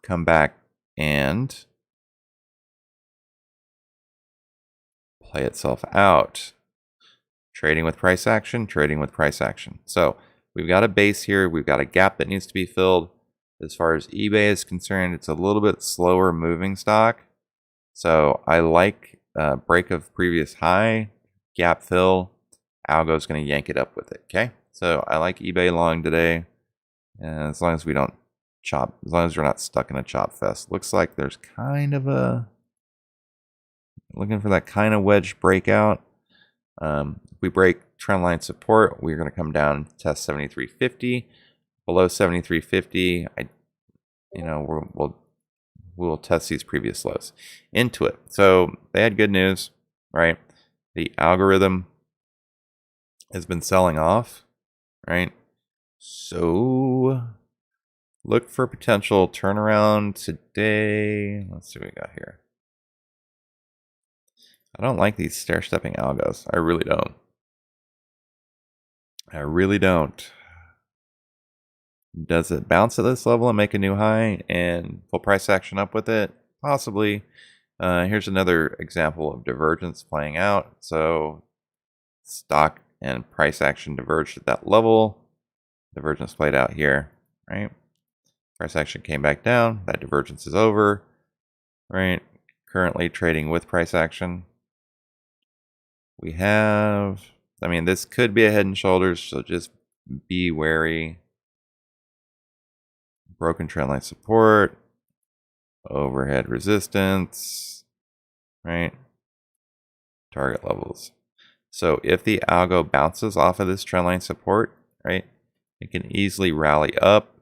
come back and play itself out. Trading with price action, trading with price action. So we've got a base here. We've got a gap that needs to be filled. As far as eBay is concerned, it's a little bit slower moving stock. So I like break of previous high, gap fill. Algo is going to yank it up with it. Okay. So I like eBay long today. And as long as we don't chop, as long as we're not stuck in a chop fest. Looks like there's kind of looking for that kind of wedge breakout. If we break trendline support, we're going to come down and test 73.50. Below 73.50, we'll test these previous lows into it. So they had good news, right? The algorithm has been selling off, right? So look for potential turnaround today. Let's see what we got here. I don't like these stair-stepping algos. I really don't. I really don't. Does it bounce at this level and make a new high and pull price action up with it? Possibly. Here's another example of divergence playing out. So stock and price action diverged at that level. Divergence played out here, right? Price action came back down. That divergence is over, right? Currently trading with price action. We have, I mean, this could be a head and shoulders, so just be wary. Broken trendline support, overhead resistance, right? Target levels. So if the algo bounces off of this trendline support, right, it can easily rally up.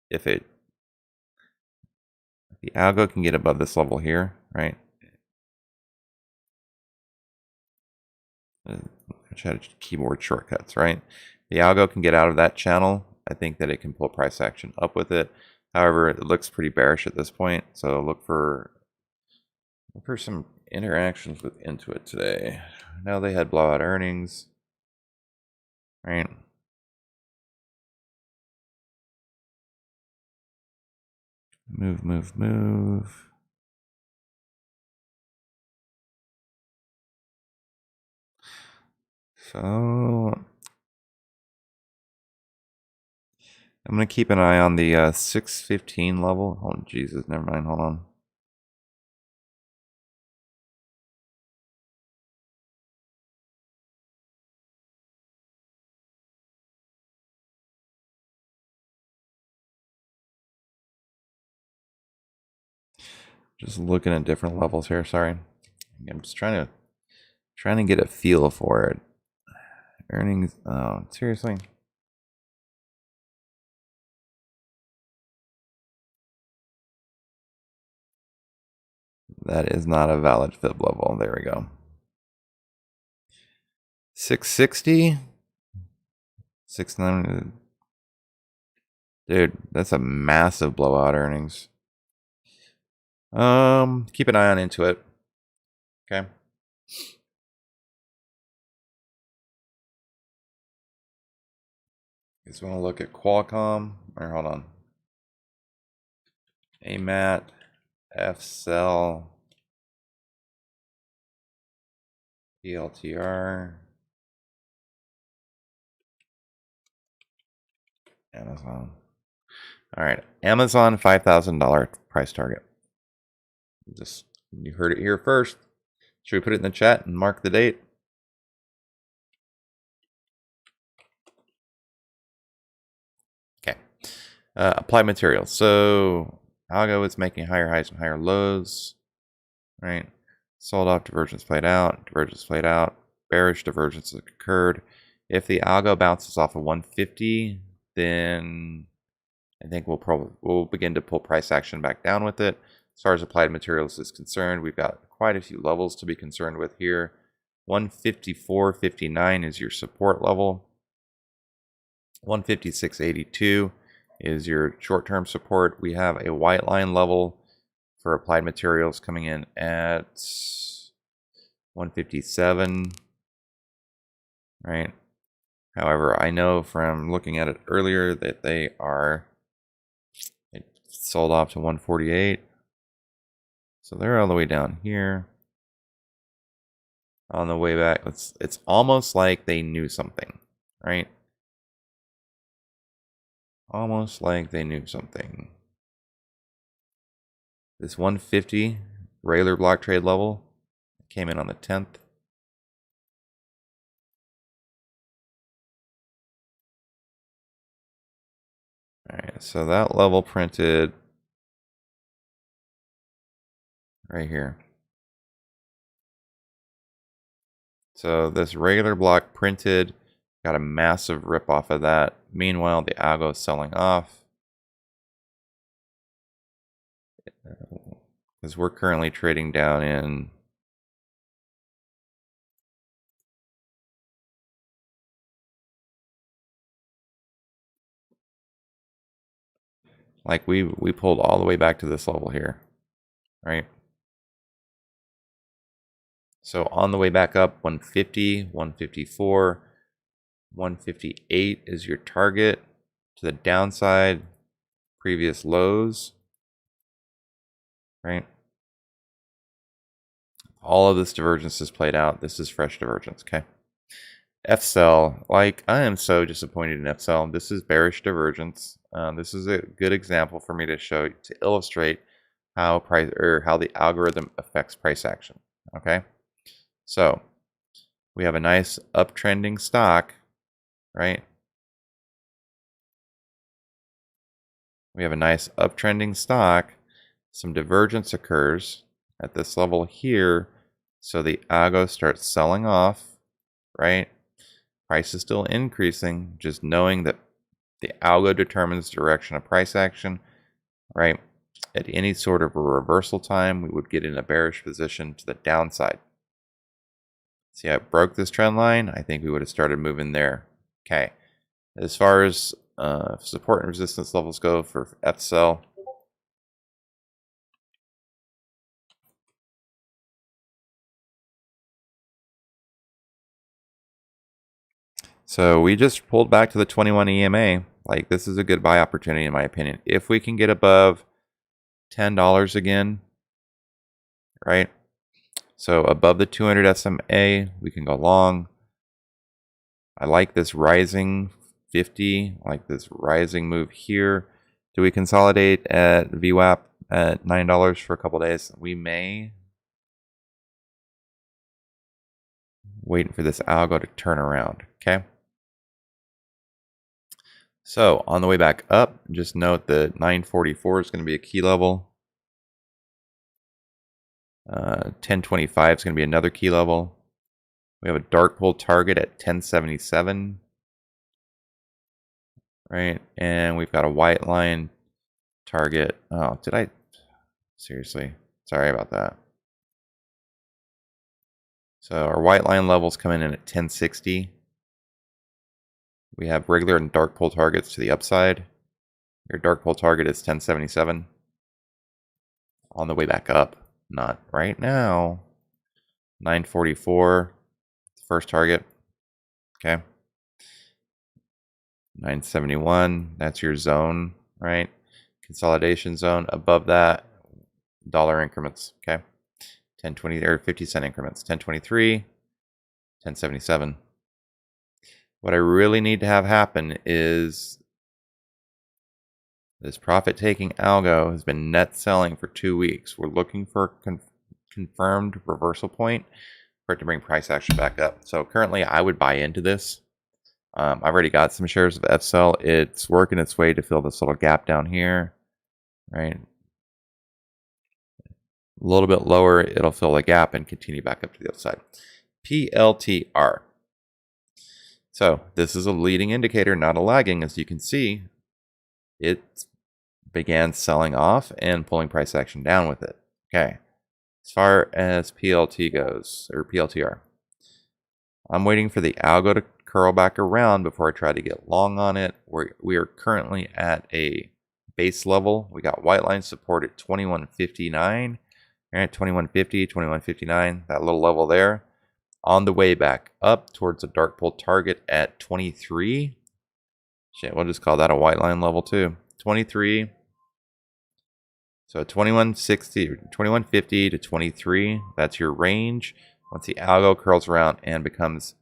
If the algo can get above this level here, right? Try to keyboard shortcuts, right? The algo can get out of that channel. I think that it can pull price action up with it. However, it looks pretty bearish at this point, so look for some interactions with Intuit today. Now they had blowout earnings, right? Move, move, move. So I'm going to keep an eye on the 615 level. Oh, Jesus, never mind. Hold on. Just looking at different levels here. Sorry. I'm just trying to get a feel for it. Earnings. Oh, seriously? That is not a valid fib level. There we go. 660? 690. Dude, that's a massive blowout earnings. Keep an eye on Intuit. Okay. You just want to look at Qualcomm, or hold on. AMAT, FCell, PLTR, Amazon. All right, Amazon $5,000 price target. Just, you heard it here first. Should we put it in the chat and mark the date? Okay. Applied materials. So Algo is making higher highs and higher lows, right? Sold off, divergence played out, bearish divergence occurred. If the algo bounces off of 150, then I think we'll begin to pull price action back down with it. As far as applied materials is concerned, we've got quite a few levels to be concerned with here. 154.59 is your support level. 156.82 is your short-term support. We have a white line level for applied materials coming in at 157, right? However, I know from looking at it earlier that they sold off to 148. So they're all the way down here. On the way back, it's almost like they knew something, right? Almost like they knew something. This 150 regular block trade level came in on the 10th. All right, so that level printed right here. So this regular block printed, got a massive rip off of that. Meanwhile, the algo is selling off. Because we're currently trading down in like we pulled all the way back to this level here, right? So on the way back up, 150, 154, 158 is your target to the downside, previous lows, right? All of this divergence is played out. This is fresh divergence, okay? FCell, like I am so disappointed in FCell. This is bearish divergence. This is a good example for me to show to illustrate how price or how the algorithm affects price action. Okay, so we have a nice uptrending stock, right? We have a nice uptrending stock. Some divergence occurs at this level here, so the algo starts selling off, right? Price is still increasing, just knowing that the algo determines direction of price action, right? At any sort of a reversal time, we would get in a bearish position to the downside. See how it broke this trend line? I think we would have started moving there. Okay. As far as support and resistance levels go for FCell, so we just pulled back to the 21 EMA. Like, this is a good buy opportunity in my opinion. If we can get above $10 again, right? So above the 200 SMA, we can go long. I like this rising 50, like this rising move here. Do we consolidate at VWAP at $9 for a couple days? We may. Waiting for this algo to turn around, okay? So on the way back up, just note that 944 is going to be a key level. 1025 is going to be another key level. We have a dark pull target at 1077, right? And we've got a white line target. Oh, did I? Seriously, sorry about that. So our white line levels come in at 1060. We have regular and dark pull targets to the upside. Your dark pull target is 1077. On the way back up, not right now. 944, first target. Okay. 971, that's your zone, right? Consolidation zone. Above that, dollar increments. Okay. 1020 or 50-cent increments. 1023, 1077. What I really need to have happen is this profit-taking algo has been net selling for 2 weeks. We're looking for a confirmed reversal point for it to bring price action back up. So currently, I would buy into this. I've already got some shares of FCell. It's working its way to fill this little gap down here, right? A little bit lower, it'll fill the gap and continue back up to the upside. PLTR. So this is a leading indicator, not a lagging. As you can see, it began selling off and pulling price action down with it. Okay. As far as PLT goes, or PLTR, I'm waiting for the algo to curl back around before I try to get long on it. We are currently at a base level. We got white line support at 2159. At 2150, 2159, that little level there. On the way back up towards a dark pull target at 23. Shit, we'll just call that a white line level too. 23. So 2160, 2150 to 23. That's your range. Once the algo curls around and becomes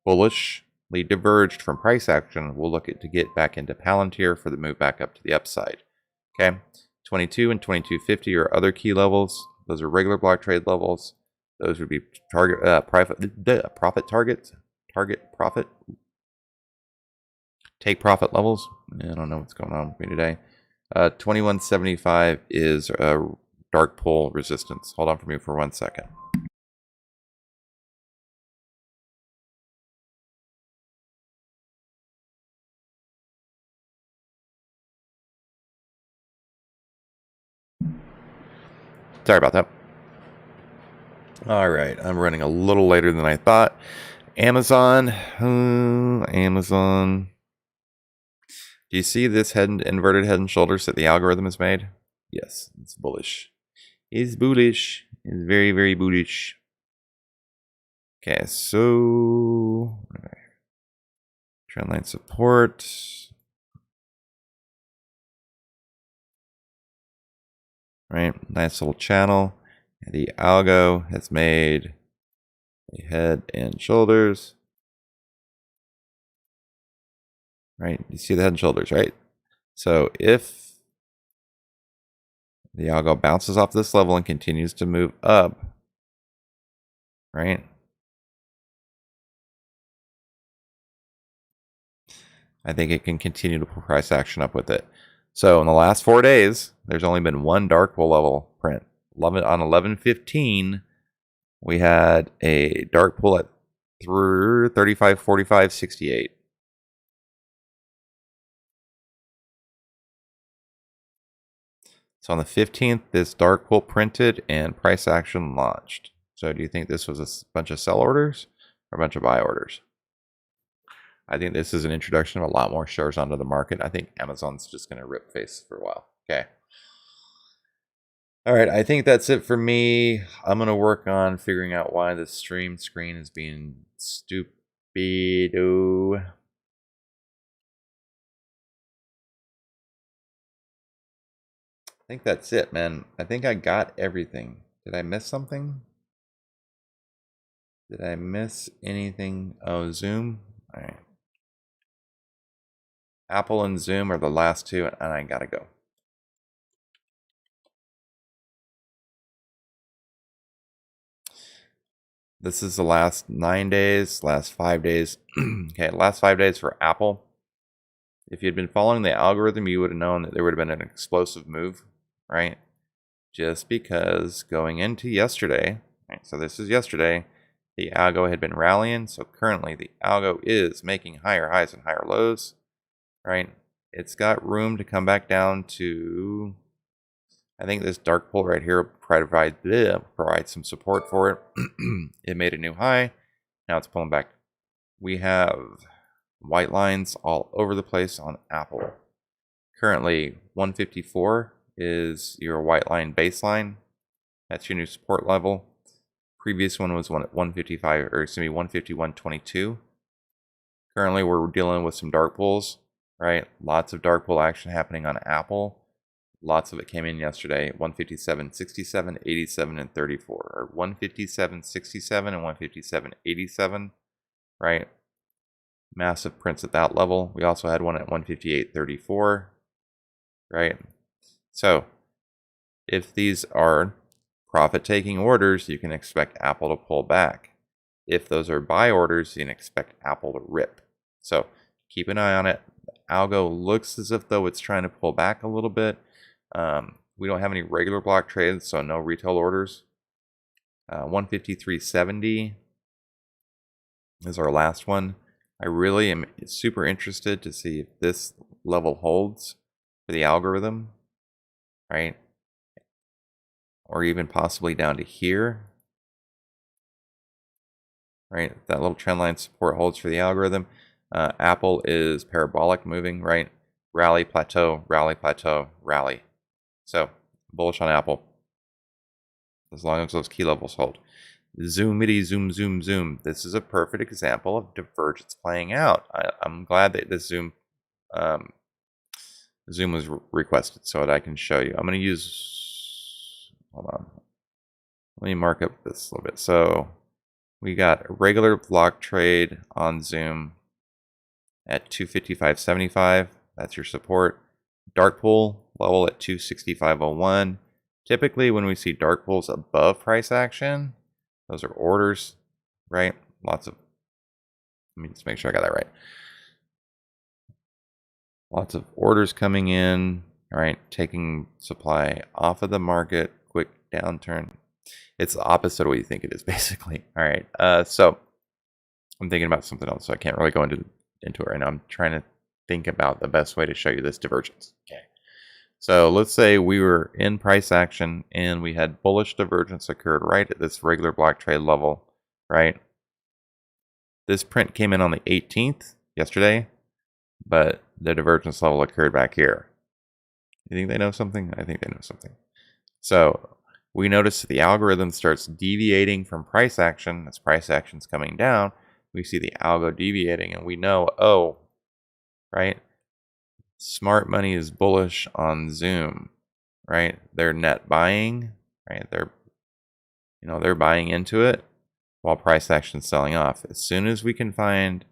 bullishly diverged from price action, we'll look at to get back into Palantir for the move back up to the upside. Okay, 22 and 2250 are other key levels. Those are regular block trade levels. Those would be target profit targets, target profit, take profit levels. I don't know what's going on with me today. 2175 is a dark pull resistance. Hold on for me for 1 second. Sorry about that. All right, I'm running a little later than I thought. Amazon. Amazon. Do you see this inverted head and shoulders that the algorithm has made? Yes, it's bullish. It's bullish. It's very, very bullish. Okay, so trendline support. Right, nice little channel. The algo has made a head and shoulders. right? You see the head and shoulders, right? So if the algo bounces off this level and continues to move up, right? I think it can continue to pull price action up with it. So in the last 4 days, there's only been one dark pool level print. On 11/15, we had a dark pool at through 35, 45, 68. So on the 15th, this dark pool printed and price action launched. So do you think this was a bunch of sell orders or a bunch of buy orders? I think this is an introduction of a lot more shares onto the market. I think Amazon's just going to rip face for a while. Okay. All right, I think that's it for me. I'm going to work on figuring out why the stream screen is being stupido. I think that's it, man. I think I got everything. Did I miss something? Did I miss anything? Oh, Zoom. All right. Apple and Zoom are the last two, and I gotta go. This is the last 9 days, last 5 days. Okay, last 5 days for Apple. If you had been following the algorithm, you would have known that there would have been an explosive move, right? Just because going into yesterday, right, so this is yesterday, the algo had been rallying. So currently the algo is making higher highs and higher lows, right? It's got room to come back down to, I think this dark pool right here provide some support for it. It made a new high. Now it's pulling back. We have white lines all over the place on Apple. Currently 154 is your white line baseline. That's your new support level. Previous one was one at 155, or excuse me, 151.22. Currently we're dealing with some dark pools, right? Lots of dark pool action happening on Apple. Lots of it came in yesterday. 157, 67, 87, and 34. Or 157, 67, and 157, 87, right? Massive prints at that level. We also had one at 158.34, right? So if these are profit-taking orders, you can expect Apple to pull back. If those are buy orders, you can expect Apple to rip. So keep an eye on it. Algo looks as if though it's trying to pull back a little bit. We don't have any regular block trades, so no retail orders. 153.70 is our last one. I really am super interested to see if this level holds for the algorithm, right? Or even possibly down to here, right? That little trend line support holds for the algorithm. Apple is parabolic moving, right? Rally, plateau, rally, plateau, rally. So bullish on Apple as long as those key levels hold. Zoomity, zoom, zoom, zoom. This is a perfect example of divergence playing out. I'm glad that this zoom was requested so that I can show you. I'm going to use, hold on. Let me mark up this a little bit. So we got a regular block trade on Zoom at 255.75. That's your support. Dark pool level at 265.01. Typically when we see dark pools above price action, those are orders, right? Lots of, let me just make sure I got that right. Lots of orders coming in, right? Taking supply off of the market, quick downturn. It's the opposite of what you think it is, basically. All right, so I'm thinking about something else, so I can't really go into it right now. I'm trying to think about the best way to show you this divergence. Okay, so let's say we were in price action and we had bullish divergence occurred right at this regular block trade level, right? This print came in on the 18th, yesterday, but the divergence level occurred back here. You think they know something? I think they know something. So we notice the algorithm starts deviating from price action. As price action's coming down, we see the algo deviating, and we know, oh, right? Smart money is bullish on Zoom, right? They're net buying, right? They're buying into it while price action's selling off. As soon as we can find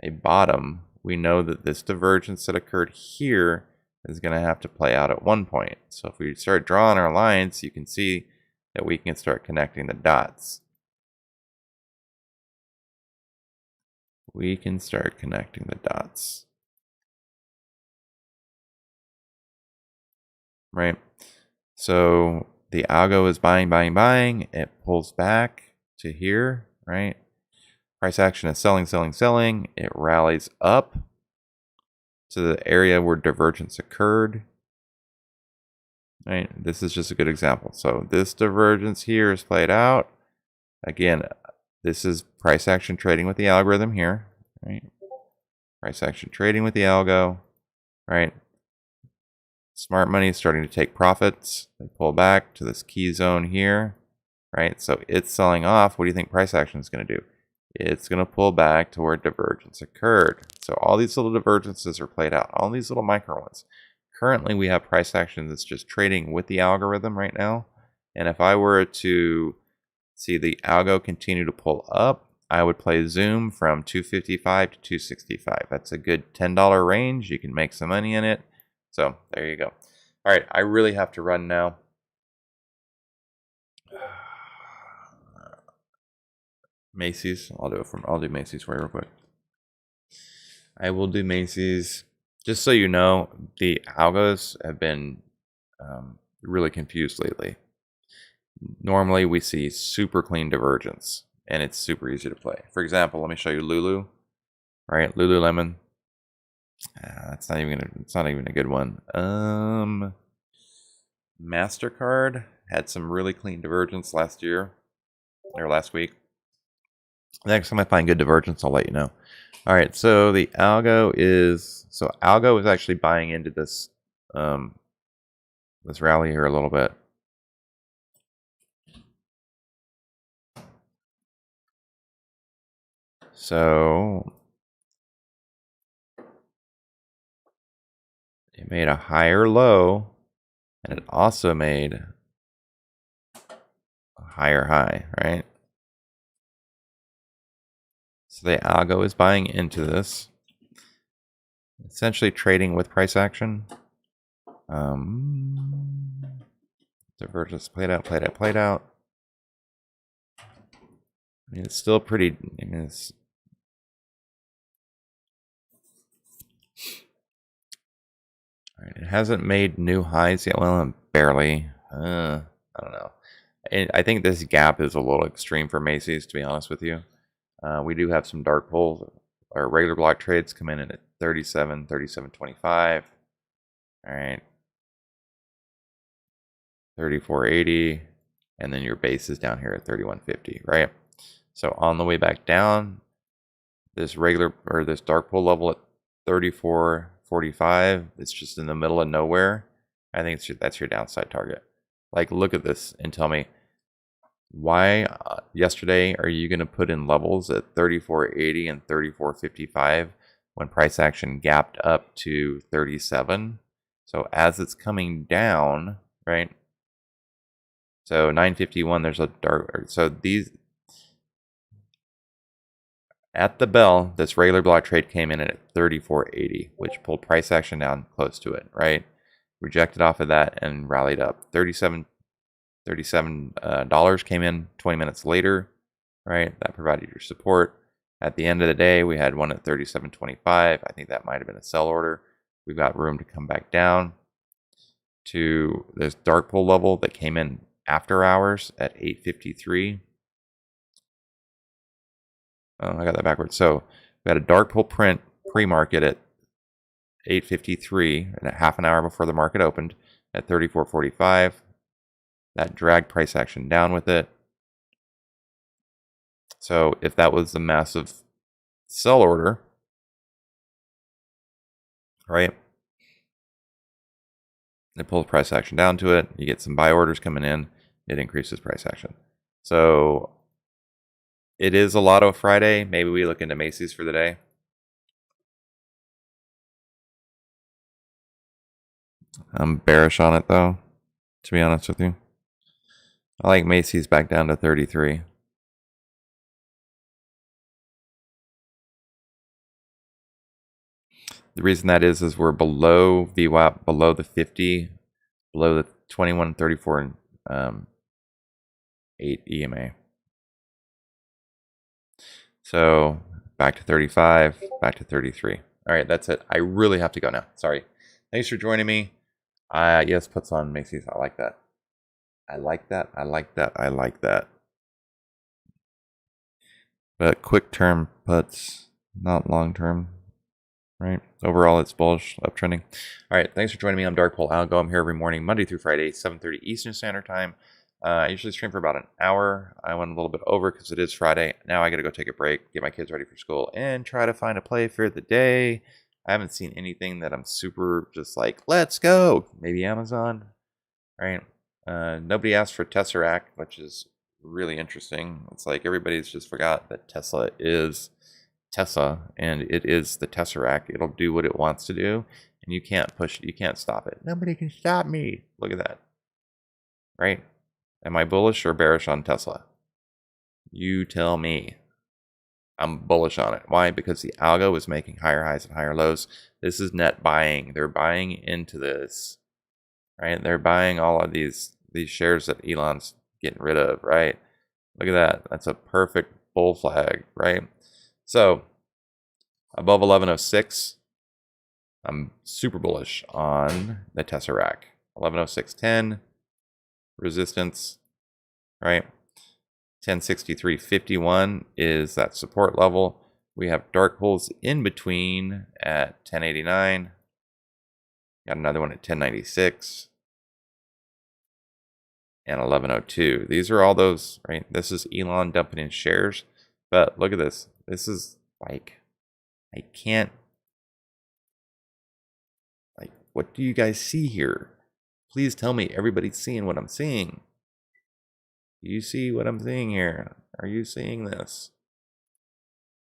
a bottom we know that this divergence that occurred here is going to have to play out at one point. So if we start drawing our lines, you can see that we can start connecting the dots. We can start connecting the dots. Right? So the algo is buying, buying, buying. It pulls back to here, right? Price action is selling, selling, selling. It rallies up to the area where divergence occurred. Right? This is just a good example. So this divergence here is played out. Again, this is price action trading with the algorithm here, right? Price action trading with the algo, right? Smart money is starting to take profits. They pull back to this key zone here, right? So it's selling off. What do you think price action is going to do? It's going to pull back to where divergence occurred. So all these little divergences are played out, all these little micro ones. Currently, we have price action that's just trading with the algorithm right now. And if I were to see the algo continue to pull up, I would play Zoom from 255 to 265. That's a good $10 range. You can make some money in it. So there you go. All right, I really have to run now. Macy's. I'll do Macy's for you real quick. I will do Macy's. Just so you know, the algos have been really confused lately. Normally we see super clean divergence and it's super easy to play. For example, let me show you Lulu. All right, Lululemon. It's not even a good one. MasterCard had some really clean divergence last week. Next time I find good divergence, I'll let you know. All right, so the algo is actually buying into this this rally here a little bit. So it made a higher low, and it also made a higher high, right? So the algo is buying into this, essentially trading with price action. Divergence played out. I mean, it's still pretty. I mean, it's all right, it hasn't made new highs yet. Well, barely. I don't know. I think this gap is a little extreme for Macy's, to be honest with you. We do have some dark pulls. Our regular block trades come in at 37, 37.25. All right. 34.80. And then your base is down here at 31.50, right? So on the way back down, this dark pull level at 34.45, it's just in the middle of nowhere. I think that's your downside target. Like, look at this and tell me, why yesterday are you going to put in levels at 34.80 and 34.55 when price action gapped up to 37? So as it's coming down, right? So 951, there's a dark. So these at the bell, this regular block trade came in at 34.80, which pulled price action down close to it, right? Rejected off of that and rallied up. $37 came in 20 minutes later, right? That provided your support. At the end of the day, we had one at 37.25. I think that might have been a sell order. We've got room to come back down to this dark pull level that came in after hours at 8:53. Oh, I got that backwards. So we had a dark pull print pre-market at 8:53, and a half an hour before the market opened at 34.45. That dragged price action down with it. So if that was the massive sell order, right? It pulls price action down to it. You get some buy orders coming in. It increases price action. So it is a Lotto Friday. Maybe we look into Macy's for the day. I'm bearish on it though, to be honest with you. I like Macy's back down to 33. The reason that is we're below VWAP, below the 50, below the 21.34 and 8 EMA. So back to 35, back to 33. All right, that's it. I really have to go now. Sorry. Thanks for joining me. Yes, puts on Macy's. I like that. I like that. I like that. I like that. But quick term puts, not long term. Right. Overall, it's bullish, uptrending. All right. Thanks for joining me. I'm Darkpool Algo. I'm here every morning, Monday through Friday, 7:30 Eastern Standard Time. I usually stream for about an hour. I went a little bit over because it is Friday. Now I got to go take a break, get my kids ready for school, and try to find a play for the day. I haven't seen anything that I'm super just like, let's go. Maybe Amazon. Right. Nobody asked for Tesseract, which is really interesting. It's like everybody's just forgot that Tesla is Tesla, and it is the Tesseract. It'll do what it wants to do, and you can't push it. You can't stop it. Nobody can stop me. Look at that. Right? Am I bullish or bearish on Tesla? You tell me. I'm bullish on it. Why? Because the algo is making higher highs and higher lows. This is net buying. They're buying into this. Right? They're buying all of these shares that Elon's getting rid of, right? Look at that. That's a perfect bull flag, right? So above 1106, I'm super bullish on the Tesseract. 1106.10, resistance, right? 1063.51 is that support level. We have dark pools in between at 1089. Got another one at 1096 and 1102. These are all those, right? This is Elon dumping in shares. But look at this. This is like, I can't, like, what do you guys see here? Please tell me everybody's seeing what I'm seeing. Do you see what I'm seeing here? Are you seeing this?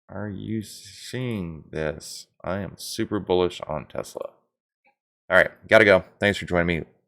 Are you seeing this? I am super bullish on Tesla. All right, gotta go. Thanks for joining me.